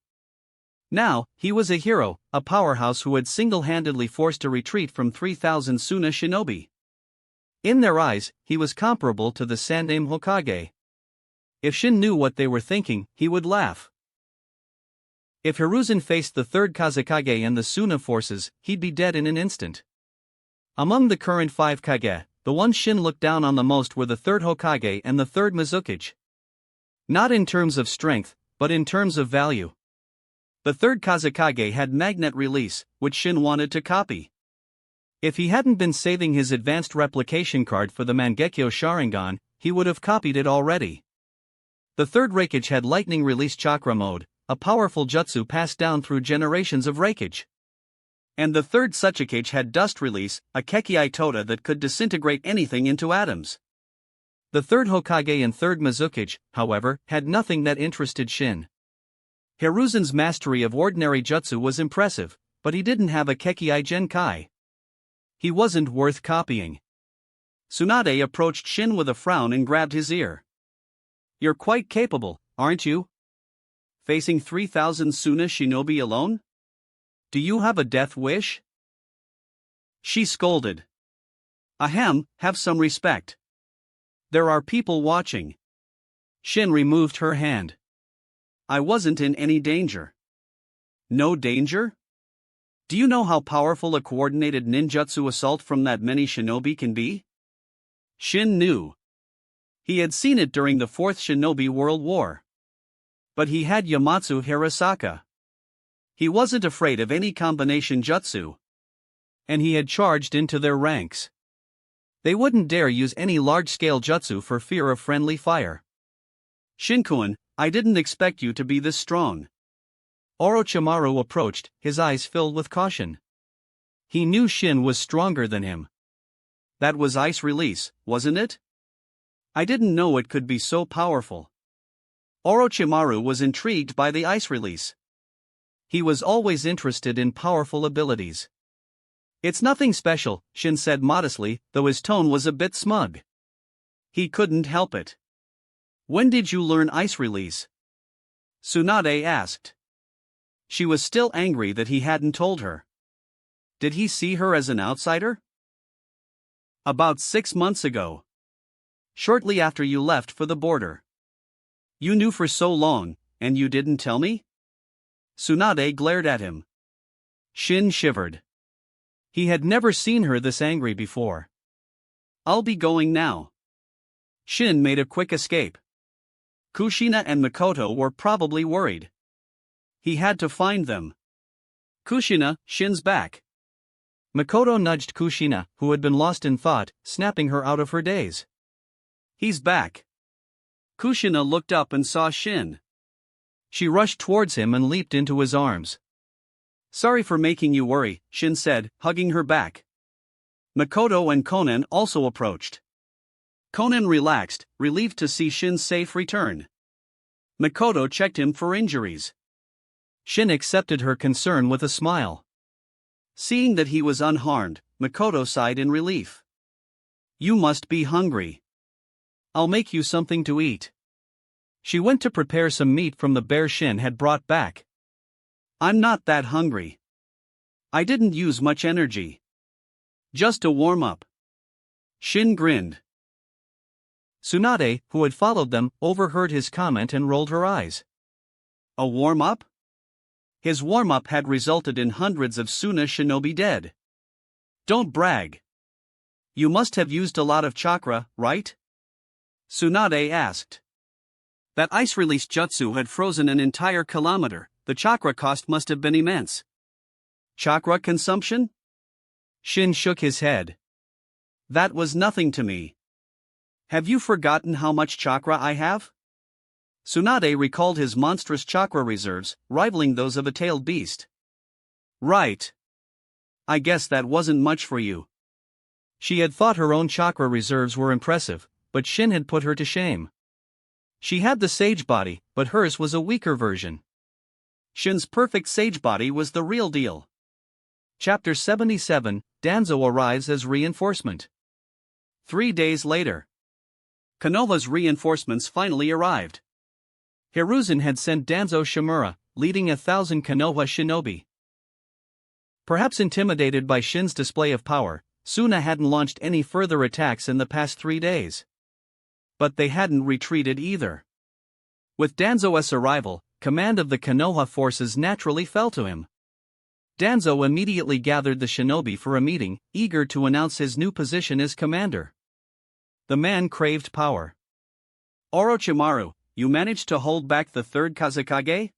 Now, he was a hero, a powerhouse who had single-handedly forced a retreat from 3,000 Suna shinobi. In their eyes, he was comparable to the Sandaime Hokage. If Shin knew what they were thinking, he would laugh. If Hiruzen faced the third Kazekage and the Suna forces, he'd be dead in an instant. Among the current 5 Kage, the ones Shin looked down on the most were the third Hokage and the third Mizukage. Not in terms of strength, but in terms of value. The third Kazekage had magnet release, which Shin wanted to copy. If he hadn't been saving his advanced replication card for the Mangekyo Sharingan, he would have copied it already. The third Reikage had lightning release chakra mode, a powerful jutsu passed down through generations of Reikage. And the third Tsuchikage had dust release, a Kekiai Toda that could disintegrate anything into atoms. The third Hokage and third Mizukage, however, had nothing that interested Shin. Hiruzen's mastery of ordinary jutsu was impressive, but he didn't have a Kekiai Genkai. He wasn't worth copying. Tsunade approached Shin with a frown and grabbed his ear. "You're quite capable, aren't you? Facing 3,000 Suna shinobi alone? Do you have a death wish?" She scolded. "Ahem, have some respect. There are people watching." Shin removed her hand. "I wasn't in any danger." "No danger? Do you know how powerful a coordinated ninjutsu assault from that many shinobi can be?" Shin knew. He had seen it during the Fourth Shinobi World War. But he had Yamatsu Hirasaka. He wasn't afraid of any combination jutsu. And he had charged into their ranks. They wouldn't dare use any large-scale jutsu for fear of friendly fire. "Shinkuin, I didn't expect you to be this strong." Orochimaru approached, his eyes filled with caution. He knew Shin was stronger than him. That was ice release, wasn't it? I didn't know it could be so powerful. Orochimaru was intrigued by the ice release. He was always interested in powerful abilities. It's nothing special, Shin said modestly, though his tone was a bit smug. He couldn't help it. When did you learn ice release? Tsunade asked. She was still angry that he hadn't told her. Did he see her as an outsider? About 6 months ago. Shortly after you left for the border. You knew for so long, and you didn't tell me? Tsunade glared at him. Shin shivered. He had never seen her this angry before. I'll be going now. Shin made a quick escape. Kushina and Mikoto were probably worried. He had to find them. Kushina, Shin's back. Mikoto nudged Kushina, who had been lost in thought, snapping her out of her daze. He's back. Kushina looked up and saw Shin. She rushed towards him and leaped into his arms. Sorry for making you worry, Shin said, hugging her back. Mikoto and Konan also approached. Konan relaxed, relieved to see Shin's safe return. Mikoto checked him for injuries. Shin accepted her concern with a smile. Seeing that he was unharmed, Mikoto sighed in relief. You must be hungry. I'll make you something to eat. She went to prepare some meat from the bear Shin had brought back. I'm not that hungry. I didn't use much energy. Just to warm up. Shin grinned. Tsunade, who had followed them, overheard his comment and rolled her eyes. A warm-up? His warm-up had resulted in hundreds of Suna shinobi dead. Don't brag. You must have used a lot of chakra, right? Tsunade asked. That ice release jutsu had frozen an entire kilometer. The chakra cost must have been immense. Chakra consumption? Shin shook his head. That was nothing to me. Have you forgotten how much chakra I have? Tsunade recalled his monstrous chakra reserves, rivaling those of a tailed beast. Right. I guess that wasn't much for you. She had thought her own chakra reserves were impressive, but Shin had put her to shame. She had the sage body, but hers was a weaker version. Shin's perfect sage body was the real deal. Chapter 77, Danzo arrives as reinforcement. 3 days later. Konoha's reinforcements finally arrived. Hiruzen had sent Danzo Shimura, leading 1,000 Konoha shinobi. Perhaps intimidated by Shin's display of power, Suna hadn't launched any further attacks in the past 3 days. But they hadn't retreated either. With Danzo's arrival, command of the Konoha forces naturally fell to him. Danzo immediately gathered the shinobi for a meeting, eager to announce his new position as commander. The man craved power. Orochimaru, you managed to hold back the third Kazekage?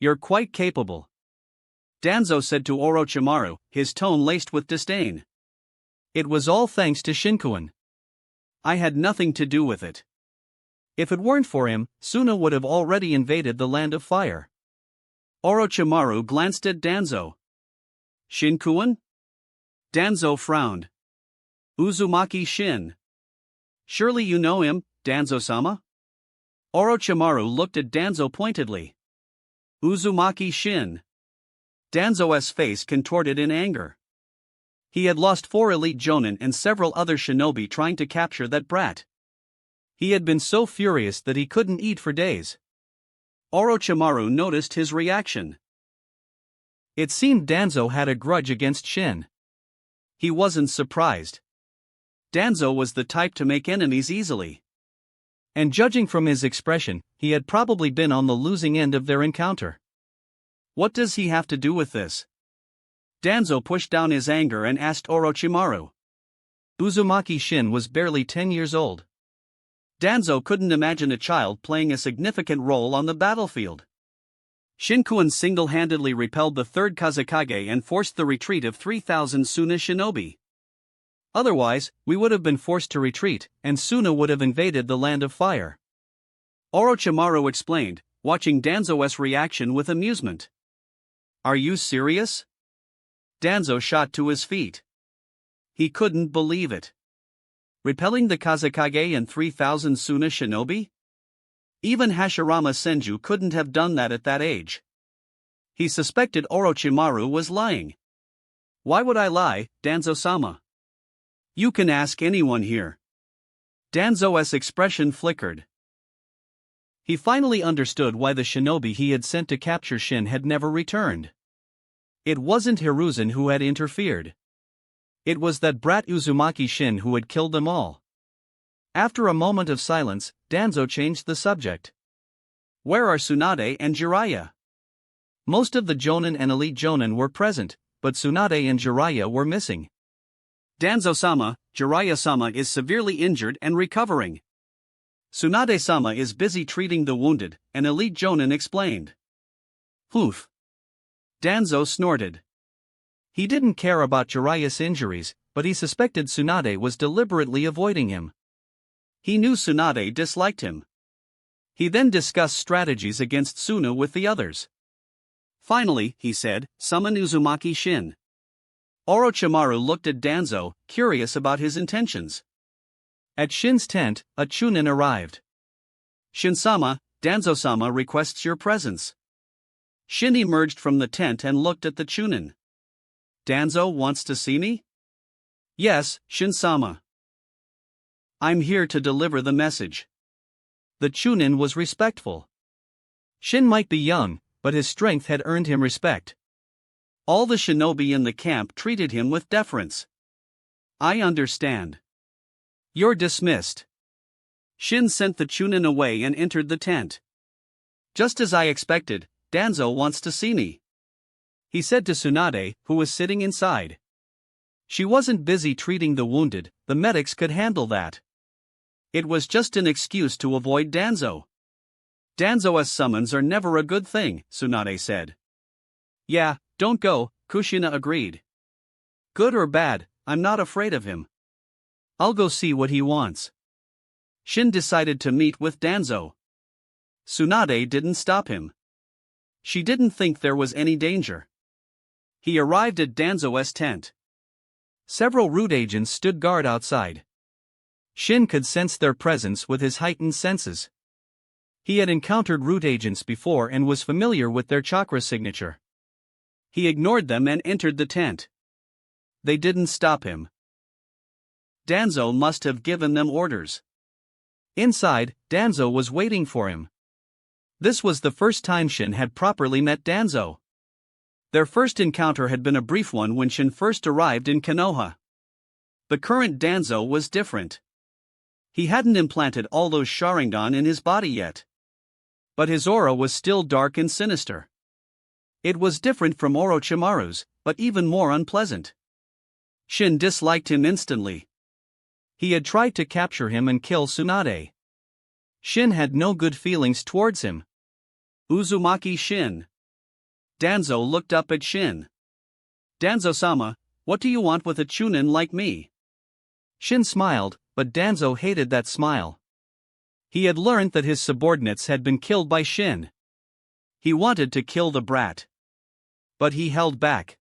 You're quite capable. Danzo said to Orochimaru, his tone laced with disdain. It was all thanks to Shinkuin. I had nothing to do with it. If it weren't for him, Suna would have already invaded the Land of Fire. Orochimaru glanced at Danzo. Shinkuin? Danzo frowned. Uzumaki Shin. Surely you know him, Danzo-sama? Orochimaru looked at Danzo pointedly. Uzumaki Shin. Danzo's face contorted in anger. He had lost 4 elite jonin and several other shinobi trying to capture that brat. He had been so furious that he couldn't eat for days. Orochimaru noticed his reaction. It seemed Danzo had a grudge against Shin. He wasn't surprised. Danzo was the type to make enemies easily. And judging from his expression, he had probably been on the losing end of their encounter. What does he have to do with this? Danzo pushed down his anger and asked Orochimaru. Uzumaki Shin was barely 10 years old. Danzo couldn't imagine a child playing a significant role on the battlefield. Shinkuin single-handedly repelled the third Kazekage and forced the retreat of 3,000 Suna shinobi. Otherwise, we would have been forced to retreat, and Suna would have invaded the Land of Fire. Orochimaru explained, watching Danzo's reaction with amusement. Are you serious? Danzo shot to his feet. He couldn't believe it. Repelling the Kazekage and 3,000 Suna shinobi? Even Hashirama Senju couldn't have done that at that age. He suspected Orochimaru was lying. Why would I lie, Danzo-sama? You can ask anyone here. Danzo's expression flickered. He finally understood why the shinobi he had sent to capture Shin had never returned. It wasn't Hiruzen who had interfered. It was that brat Uzumaki Shin who had killed them all. After a moment of silence, Danzo changed the subject. Where are Tsunade and Jiraiya? Most of the Jonin and Elite Jonin were present, but Tsunade and Jiraiya were missing. Danzo-sama, Jiraiya-sama is severely injured and recovering. Tsunade-sama is busy treating the wounded, an Elite Jonin explained. Poof. Danzo snorted. He didn't care about Jiraiya's injuries, but he suspected Tsunade was deliberately avoiding him. He knew Tsunade disliked him. He then discussed strategies against Suna with the others. Finally, he said, summon Uzumaki Shin. Orochimaru looked at Danzo, curious about his intentions. At Shin's tent, a Chunin arrived. Shin-sama, Danzo-sama requests your presence. Shin emerged from the tent and looked at the Chunin. Danzo wants to see me? Yes, Shin-sama. I'm here to deliver the message. The Chunin was respectful. Shin might be young, but his strength had earned him respect. All the shinobi in the camp treated him with deference. I understand. You're dismissed. Shin sent the Chunin away and entered the tent. Just as I expected, Danzo wants to see me, he said to Tsunade, who was sitting inside. She wasn't busy treating the wounded, the medics could handle that. It was just an excuse to avoid Danzo. Danzo's summons are never a good thing, Tsunade said. Yeah, don't go, Kushina agreed. Good or bad, I'm not afraid of him. I'll go see what he wants. Shin decided to meet with Danzo. Tsunade didn't stop him. She didn't think there was any danger. He arrived at Danzo's tent. Several root agents stood guard outside. Shin could sense their presence with his heightened senses. He had encountered root agents before and was familiar with their chakra signature. He ignored them and entered the tent. They didn't stop him. Danzo must have given them orders. Inside, Danzo was waiting for him. This was the first time Shin had properly met Danzo. Their first encounter had been a brief one when Shin first arrived in Konoha. The current Danzo was different. He hadn't implanted all those Sharingan in his body yet. But his aura was still dark and sinister. It was different from Orochimaru's, but even more unpleasant. Shin disliked him instantly. He had tried to capture him and kill Tsunade. Shin had no good feelings towards him. Uzumaki Shin. Danzo looked up at Shin. Danzo-sama, what do you want with a Chunin like me? Shin smiled, but Danzo hated that smile. He had learned that his subordinates had been killed by Shin. He wanted to kill the brat. But he held back.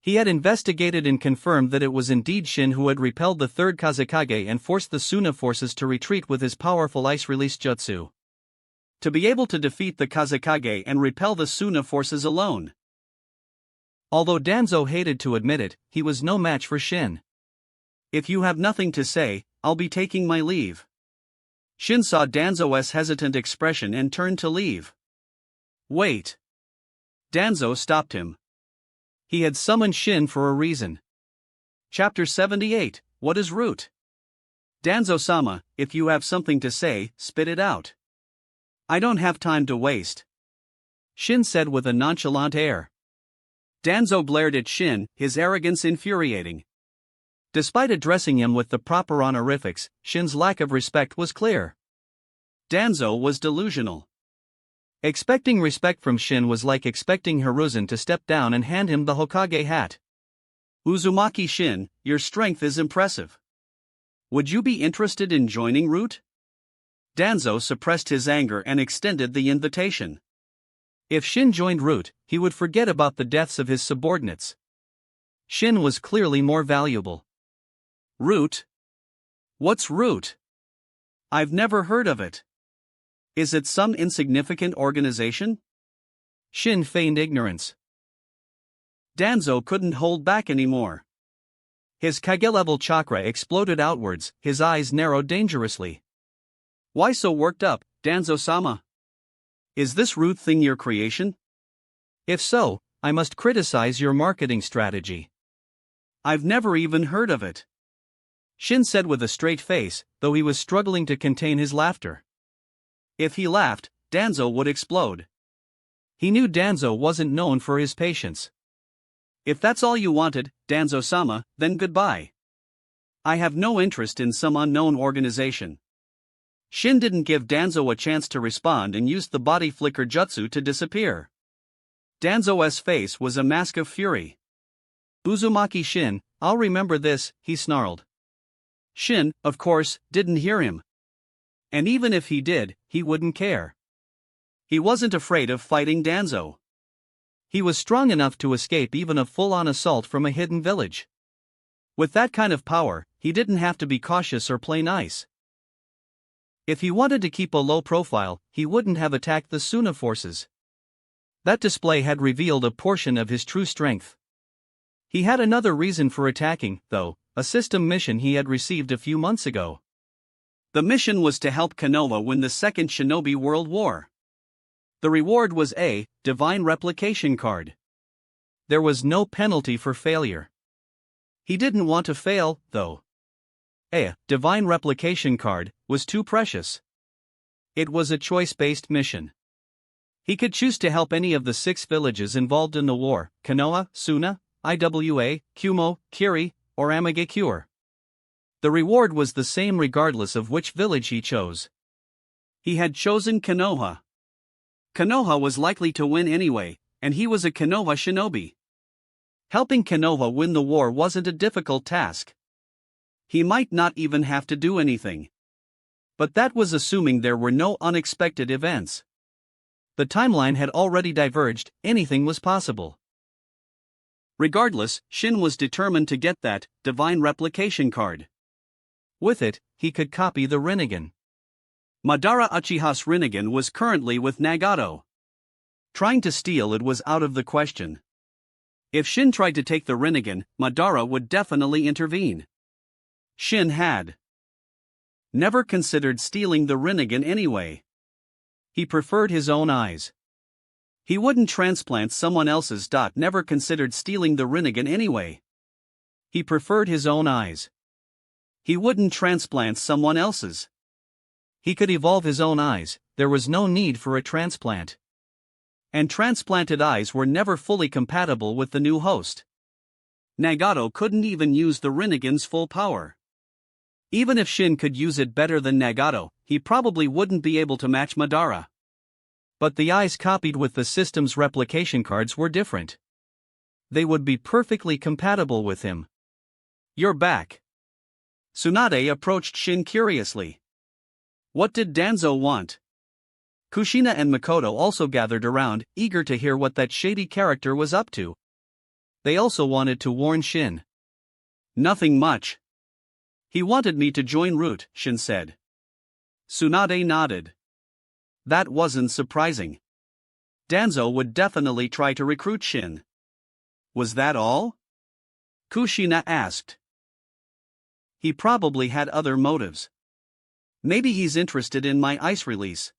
He had investigated and confirmed that it was indeed Shin who had repelled the third Kazekage and forced the Suna forces to retreat with his powerful ice release jutsu. To be able to defeat the Kazekage and repel the Suna forces alone. Although Danzo hated to admit it, he was no match for Shin. If you have nothing to say, I'll be taking my leave. Shin saw Danzo's hesitant expression and turned to leave. Wait. Danzo stopped him. He had summoned Shin for a reason. Chapter 78, What is Root? Danzo-sama, if you have something to say, spit it out. I don't have time to waste. Shin said with a nonchalant air. Danzo glared at Shin, his arrogance infuriating. Despite addressing him with the proper honorifics, Shin's lack of respect was clear. Danzo was delusional. Expecting respect from Shin was like expecting Hiruzen to step down and hand him the Hokage hat. Uzumaki Shin, your strength is impressive. Would you be interested in joining Root? Danzo suppressed his anger and extended the invitation. If Shin joined Root, he would forget about the deaths of his subordinates. Shin was clearly more valuable. Root? What's Root? I've never heard of it. Is it some insignificant organization? Shin feigned ignorance. Danzo couldn't hold back anymore. His Kage-level chakra exploded outwards, his eyes narrowed dangerously. Why so worked up, Danzo-sama? Is this Root thing your creation? If so, I must criticize your marketing strategy. I've never even heard of it. Shin said with a straight face, though he was struggling to contain his laughter. If he laughed, Danzo would explode. He knew Danzo wasn't known for his patience. If that's all you wanted, Danzo-sama, then goodbye. I have no interest in some unknown organization. Shin didn't give Danzo a chance to respond and used the body flicker jutsu to disappear. Danzo's face was a mask of fury. Uzumaki Shin, I'll remember this, he snarled. Shin, of course, didn't hear him. And even if he did, he wouldn't care. He wasn't afraid of fighting Danzo. He was strong enough to escape even a full-on assault from a hidden village. With that kind of power, he didn't have to be cautious or play nice. If he wanted to keep a low profile, he wouldn't have attacked the Suna forces. That display had revealed a portion of his true strength. He had another reason for attacking, though, a system mission he had received a few months ago. The mission was to help Konoha win the Second Shinobi World War. The reward was a divine replication card. There was no penalty for failure. He didn't want to fail, though. A divine replication card was too precious. It was a choice-based mission. He could choose to help any of the 6 villages involved in the war: Konoha, Suna, Iwa, Kumo, Kiri, or Amagekure. The reward was the same regardless of which village he chose. He had chosen Konoha. Konoha was likely to win anyway, and he was a Konoha shinobi. Helping Konoha win the war wasn't a difficult task. He might not even have to do anything. But that was assuming there were no unexpected events. The timeline had already diverged, anything was possible. Regardless, Shin was determined to get that divine replication card. With it, he could copy the Rinnegan. Madara Uchiha's Rinnegan was currently with Nagato. Trying to steal it was out of the question. If Shin tried to take the Rinnegan, Madara would definitely intervene. Shin had never considered stealing the Rinnegan anyway. He preferred his own eyes. He wouldn't transplant someone else's. Never considered stealing the Rinnegan anyway. He preferred his own eyes. He wouldn't transplant someone else's. He could evolve his own eyes, there was no need for a transplant. And transplanted eyes were never fully compatible with the new host. Nagato couldn't even use the Rinnegan's full power. Even if Shin could use it better than Nagato, he probably wouldn't be able to match Madara. But the eyes copied with the system's replication cards were different. They would be perfectly compatible with him. You're back. Tsunade approached Shin curiously. What did Danzo want? Kushina and Makoto also gathered around, eager to hear what that shady character was up to. They also wanted to warn Shin. Nothing much. He wanted me to join Root, Shin said. Tsunade nodded. That wasn't surprising. Danzo would definitely try to recruit Shin. Was that all? Kushina asked. He probably had other motives. Maybe he's interested in my ice release.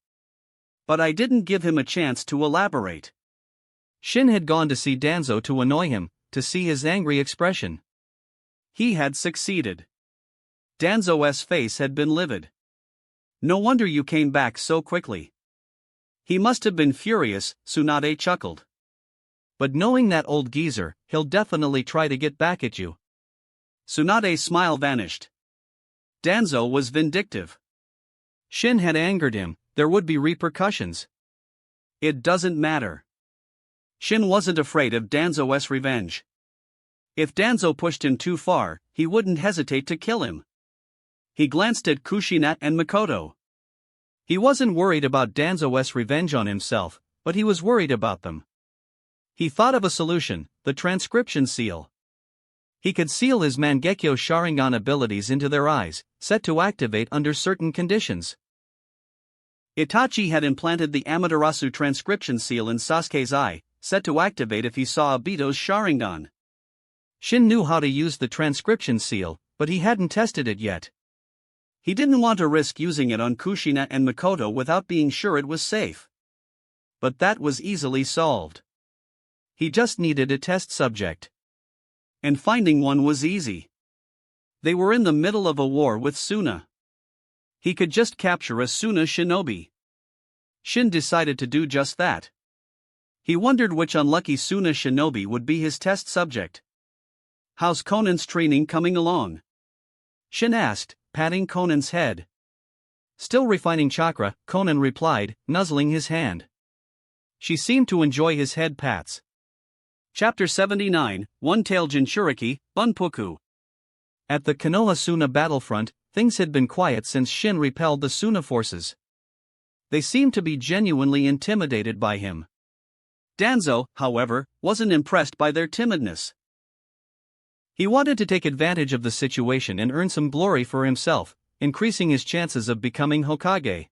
But I didn't give him a chance to elaborate. Shin had gone to see Danzo to annoy him, to see his angry expression. He had succeeded. Danzo's face had been livid. No wonder you came back so quickly. He must have been furious, Tsunade chuckled. But knowing that old geezer, he'll definitely try to get back at you. Tsunade's smile vanished. Danzo was vindictive. Shin had angered him, there would be repercussions. It doesn't matter. Shin wasn't afraid of Danzo's revenge. If Danzo pushed him too far, he wouldn't hesitate to kill him. He glanced at Kushina and Makoto. He wasn't worried about Danzo's revenge on himself, but he was worried about them. He thought of a solution: the transcription seal. He could seal his Mangekyo Sharingan abilities into their eyes, set to activate under certain conditions. Itachi had implanted the Amaterasu transcription seal in Sasuke's eye, set to activate if he saw Obito's Sharingan. Shin knew how to use the transcription seal, but he hadn't tested it yet. He didn't want to risk using it on Kushina and Makoto without being sure it was safe. But that was easily solved. He just needed a test subject. And finding one was easy. They were in the middle of a war with Suna. He could just capture a Suna shinobi. Shin decided to do just that. He wondered which unlucky Suna shinobi would be his test subject. "How's Conan's training coming along?" Shin asked, patting Conan's head. "Still refining chakra," Conan replied, nuzzling his hand. She seemed to enjoy his head pats. Chapter 79, One-Tail Jinchuriki, Bunpuku. At the Konoha-Suna battlefront, things had been quiet since Shin repelled the Suna forces. They seemed to be genuinely intimidated by him. Danzo, however, wasn't impressed by their timidness. He wanted to take advantage of the situation and earn some glory for himself, increasing his chances of becoming Hokage.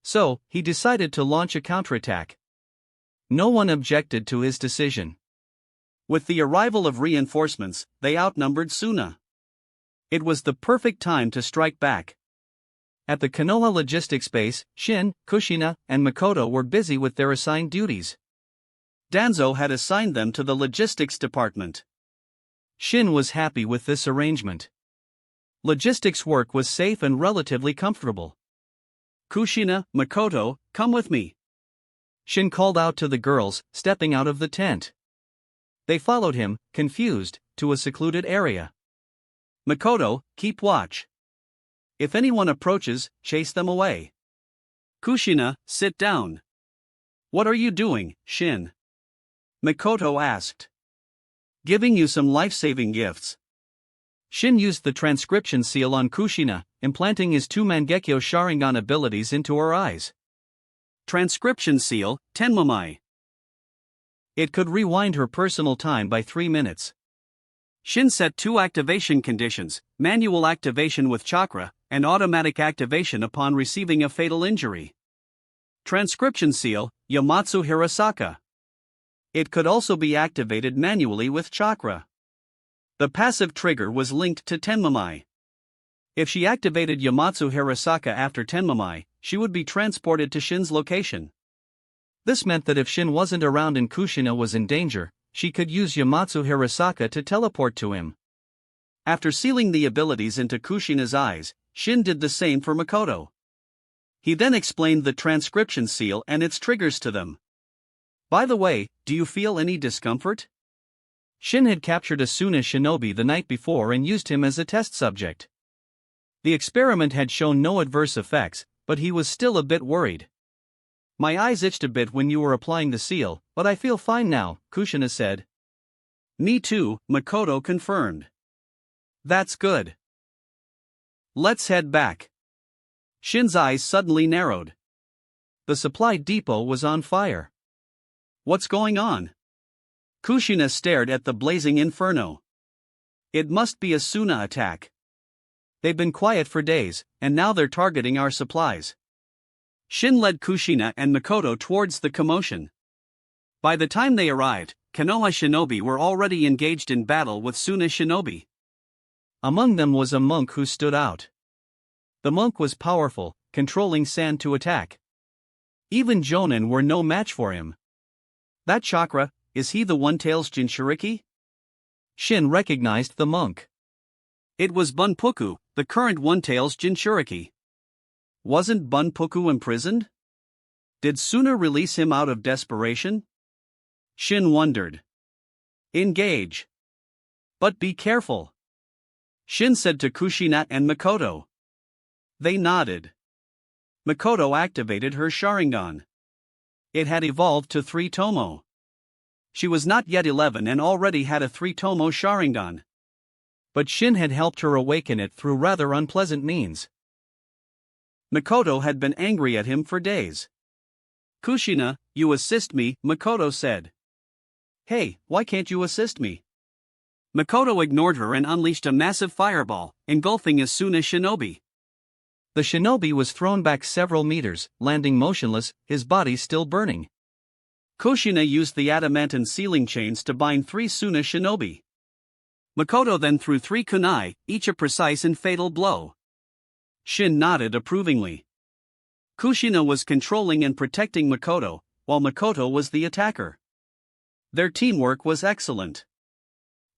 So, he decided to launch a counterattack. No one objected to his decision. With the arrival of reinforcements, they outnumbered Suna. It was the perfect time to strike back. At the Konoha logistics base, Shin, Kushina, and Makoto were busy with their assigned duties. Danzo had assigned them to the logistics department. Shin was happy with this arrangement. Logistics work was safe and relatively comfortable. "Kushina, Makoto, come with me," Shin called out to the girls, stepping out of the tent. They followed him, confused, to a secluded area. "Makoto, keep watch. If anyone approaches, chase them away." "Kushina, sit down." "What are you doing, Shin?" Makoto asked. "Giving you some life-saving gifts." Shin used the transcription seal on Kushina, implanting his two Mangekyo Sharingan abilities into her eyes. Transcription seal, Tenmomai. It could rewind her personal time by 3 minutes. Shin set 2 activation conditions: manual activation with chakra, and automatic activation upon receiving a fatal injury. Transcription seal, Yamatsu Hirasaka. It could also be activated manually with chakra. The passive trigger was linked to Tenmomai. If she activated Yamatsu Hirasaka after Tenmomai, she would be transported to Shin's location. This meant that if Shin wasn't around and Kushina was in danger, she could use Yamatsu Hirasaka to teleport to him. After sealing the abilities into Kushina's eyes, Shin did the same for Makoto. He then explained the transcription seal and its triggers to them. "By the way, do you feel any discomfort?" Shin had captured a Suna shinobi the night before and used him as a test subject. The experiment had shown no adverse effects, but he was still a bit worried. "My eyes itched a bit when you were applying the seal, but I feel fine now," Kushina said. "Me too," Makoto confirmed. "That's good. Let's head back." Shin's eyes suddenly narrowed. The supply depot was on fire. "What's going on?" Kushina stared at the blazing inferno. "It must be a Suna attack. They've been quiet for days, and now they're targeting our supplies." Shin led Kushina and Makoto towards the commotion. By the time they arrived, Konoha shinobi were already engaged in battle with Suna shinobi. Among them was a monk who stood out. The monk was powerful, controlling sand to attack. Even Jonin were no match for him. "That chakra, is he the One-Tail's Jinchuriki?" Shin recognized the monk. It was Bunpuku, the current One-Tail's Jinchuriki. Wasn't Bunpuku imprisoned? Did Suna release him out of desperation? Shin wondered. "Engage. But be careful," Shin said to Kushina and Makoto. They nodded. Makoto activated her Sharingan. It had evolved to 3 Tomo. She was not yet 11 and already had a 3 Tomo Sharingan. But Shin had helped her awaken it through rather unpleasant means. Makoto had been angry at him for days. Kushina, you assist me, Makoto said. Hey, why can't you assist me? Makoto ignored her and unleashed a massive fireball, engulfing Asuna shinobi. The shinobi was thrown back several meters, landing motionless, his body still burning. Kushina used the adamantine sealing chains to bind 3 Suna shinobi. Makoto then threw 3 kunai, each a precise and fatal blow. Shin nodded approvingly. Kushina was controlling and protecting Makoto, while Makoto was the attacker. Their teamwork was excellent.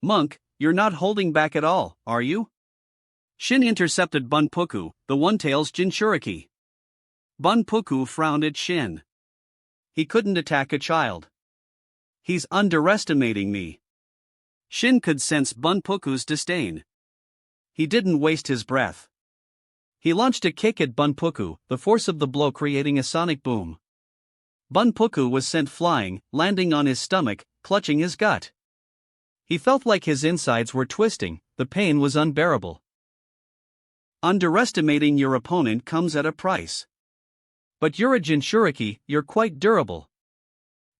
Monk, you're not holding back at all, are you? Shin intercepted Bunpuku, the One-Tail's Jinchuriki. Bunpuku frowned at Shin. He couldn't attack a child. He's underestimating me. Shin could sense Bunpuku's disdain. He didn't waste his breath. He launched a kick at Bunpuku, the force of the blow creating a sonic boom. Bunpuku was sent flying, landing on his stomach, clutching his gut. He felt like his insides were twisting, the pain was unbearable. Underestimating your opponent comes at a price. But you're a Jinchuriki, you're quite durable.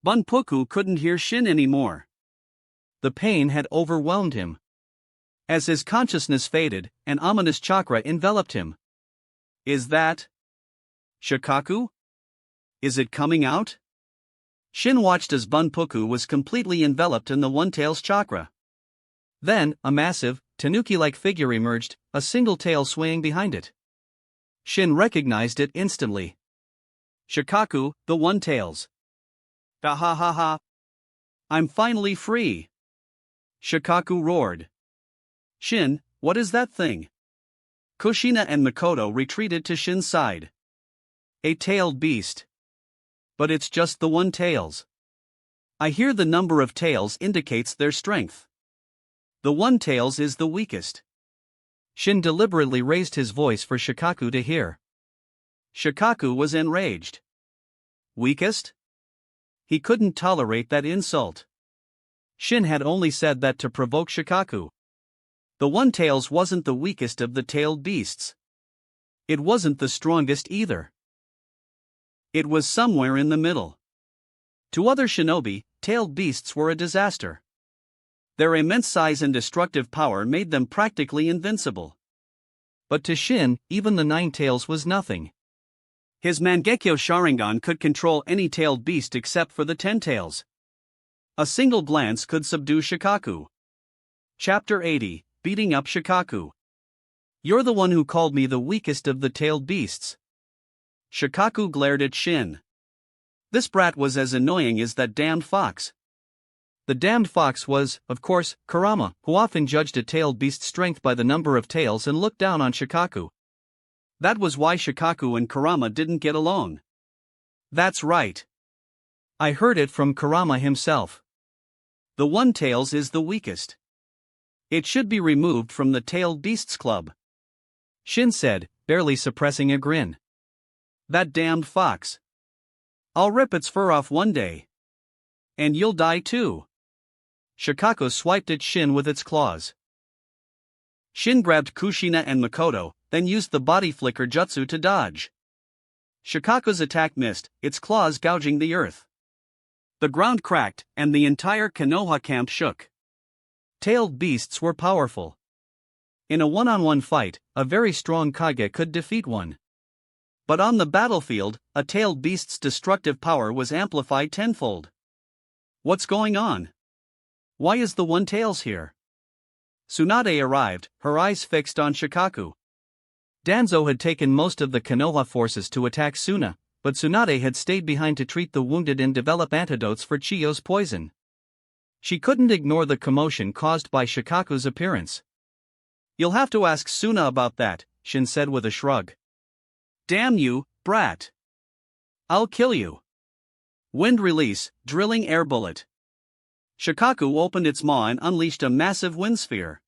Bunpuku couldn't hear Shin anymore. The pain had overwhelmed him. As his consciousness faded, an ominous chakra enveloped him. Is that Shikaku? Is it coming out? Shin watched as Bunpuku was completely enveloped in the One-Tail's chakra. Then, a massive, tanuki-like figure emerged, a single tail swaying behind it. Shin recognized it instantly. Shikaku, the One-Tail's. Ha ha ha ha. I'm finally free. Shikaku roared. Shin, what is that thing? Kushina and Makoto retreated to Shin's side. A tailed beast. But it's just the One-Tail's. I hear the number of tails indicates their strength. The One-Tail's is the weakest. Shin deliberately raised his voice for Shikaku to hear. Shikaku was enraged. Weakest? He couldn't tolerate that insult. Shin had only said that to provoke Shikaku. The One-Tail's wasn't the weakest of the tailed beasts. It wasn't the strongest either. It was somewhere in the middle. To other shinobi, tailed beasts were a disaster. Their immense size and destructive power made them practically invincible. But to Shin, even the 9 tails was nothing. His Mangekyo Sharingan could control any tailed beast except for the 10 tails. A single glance could subdue Shikaku. Chapter 80, Beating Up Shikaku. You're the one who called me the weakest of the tailed beasts. Shikaku glared at Shin. This brat was as annoying as that damned fox. The damned fox was, of course, Kurama, who often judged a tailed beast's strength by the number of tails and looked down on Shikaku. That was why Shikaku and Kurama didn't get along. That's right. I heard it from Kurama himself. The One-Tail's is the weakest. It should be removed from the Tailed Beasts Club. Shin said, barely suppressing a grin. That damned fox. I'll rip its fur off one day. And you'll die too. Shikaku swiped at Shin with its claws. Shin grabbed Kushina and Makoto, then used the body flicker jutsu to dodge. Shikaku's attack missed, its claws gouging the earth. The ground cracked, and the entire Konoha camp shook. Tailed beasts were powerful. In a one-on-one fight, a very strong Kage could defeat one. But on the battlefield, a tailed beast's destructive power was amplified tenfold. What's going on? Why is the One-Tail's here? Tsunade arrived, her eyes fixed on Shikaku. Danzo had taken most of the Konoha forces to attack Suna, but Tsunade had stayed behind to treat the wounded and develop antidotes for Chiyo's poison. She couldn't ignore the commotion caused by Shikaku's appearance. You'll have to ask Suna about that, Shin said with a shrug. Damn you, brat. I'll kill you. Wind release, drilling air bullet. Shikaku opened its maw and unleashed a massive wind sphere.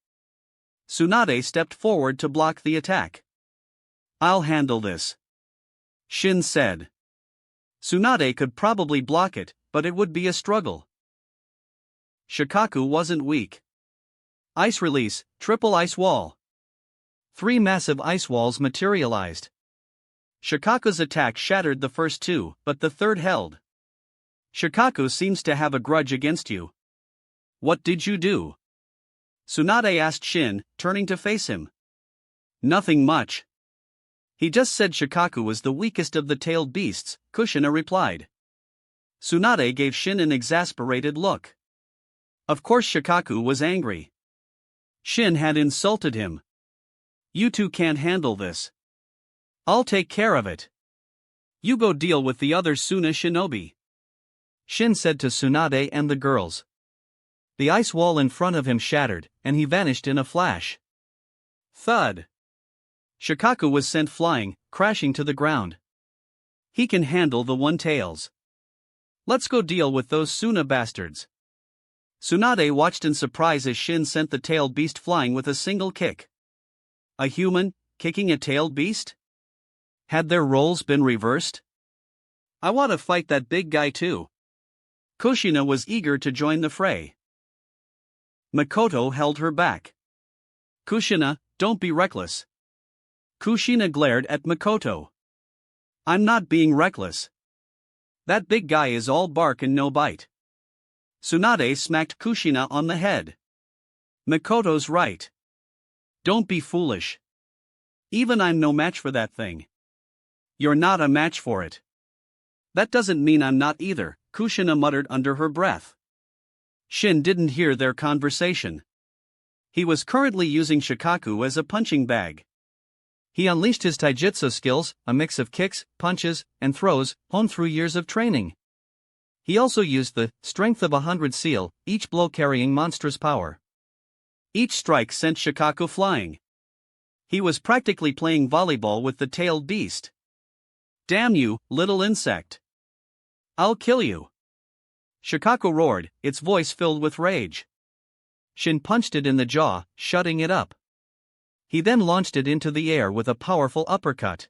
Tsunade stepped forward to block the attack. I'll handle this, Shin said. Tsunade could probably block it, but it would be a struggle. Shikaku wasn't weak. Ice release, triple ice wall. 3 massive ice walls materialized. Shikaku's attack shattered the first two, but the third held. Shikaku seems to have a grudge against you. What did you do? Tsunade asked Shin, turning to face him. Nothing much. He just said Shikaku was the weakest of the tailed beasts, Kushina replied. Tsunade gave Shin an exasperated look. Of course Shikaku was angry. Shin had insulted him. You two can't handle this. I'll take care of it. You go deal with the other Suna shinobi, Shin said to Tsunade and the girls. The ice wall in front of him shattered, and he vanished in a flash. Thud. Shikaku was sent flying, crashing to the ground. He can handle the one-tails. Let's go deal with those Suna bastards. Tsunade watched in surprise as Shin sent the tailed beast flying with a single kick. A human, kicking a tailed beast? Had their roles been reversed? I want to fight that big guy too. Kushina was eager to join the fray. Makoto held her back. Kushina, don't be reckless. Kushina glared at Makoto. I'm not being reckless. That big guy is all bark and no bite. Tsunade smacked Kushina on the head. Makoto's right. Don't be foolish. Even I'm no match for that thing. You're not a match for it. That doesn't mean I'm not either, Kushina muttered under her breath. Shin didn't hear their conversation. He was currently using Shikaku as a punching bag. He unleashed his taijutsu skills, a mix of kicks, punches, and throws, honed through years of training. He also used the strength of 100 seal, each blow carrying monstrous power. Each strike sent Shikaku flying. He was practically playing volleyball with the tailed beast. Damn you, little insect. I'll kill you. Shikaku roared, its voice filled with rage. Shin punched it in the jaw, shutting it up. He then launched it into the air with a powerful uppercut.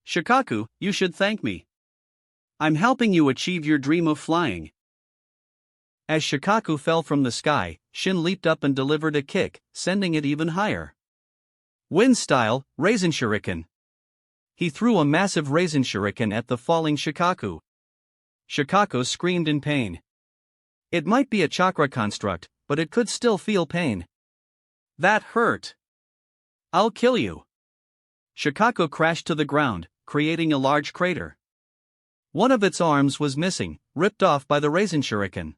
Shikaku, you should thank me. I'm helping you achieve your dream of flying. As Shikaku fell from the sky, Shin leaped up and delivered a kick, sending it even higher. Wind style, Raisin Shuriken. He threw a massive Raisin Shuriken at the falling Shikaku. Shikaku screamed in pain. It might be a chakra construct, but it could still feel pain. That hurt. I'll kill you. Shikaku crashed to the ground, creating a large crater. One of its arms was missing, ripped off by the Raisin Shuriken.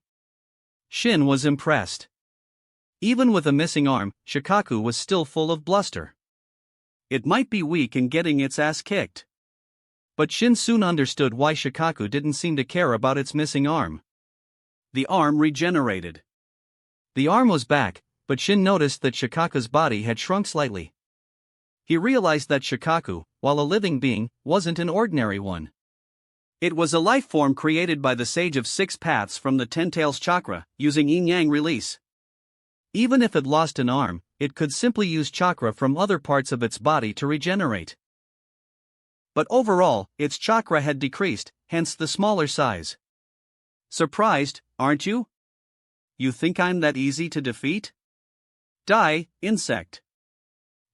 Shin was impressed. Even with a missing arm, Shikaku was still full of bluster. It might be weak and getting its ass kicked. But Shin soon understood why Shikaku didn't seem to care about its missing arm. The arm regenerated. The arm was back, but Shin noticed that Shikaku's body had shrunk slightly. He realized that Shikaku, while a living being, wasn't an ordinary one. It was a life form created by the Sage of Six Paths from the Ten Tails chakra, using yin-yang release. Even if it lost an arm, it could simply use chakra from other parts of its body to regenerate. But overall, its chakra had decreased, hence the smaller size. Surprised, aren't you? You think I'm that easy to defeat? Die, insect.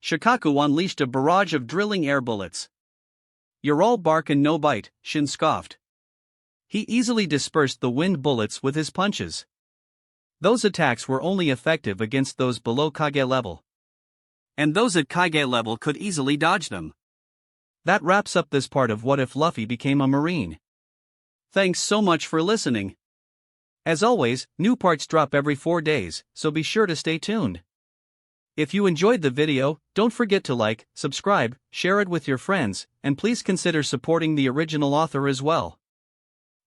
Shikaku unleashed a barrage of drilling air bullets. You're all bark and no bite, Shin scoffed. He easily dispersed the wind bullets with his punches. Those attacks were only effective against those below Kage level. And those at Kage level could easily dodge them. That wraps up this part of What If Luffy Became a Marine. Thanks so much for listening. As always, new parts drop every 4 days, so be sure to stay tuned. If you enjoyed the video, don't forget to like, subscribe, share it with your friends, and please consider supporting the original author as well.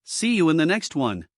See you in the next one.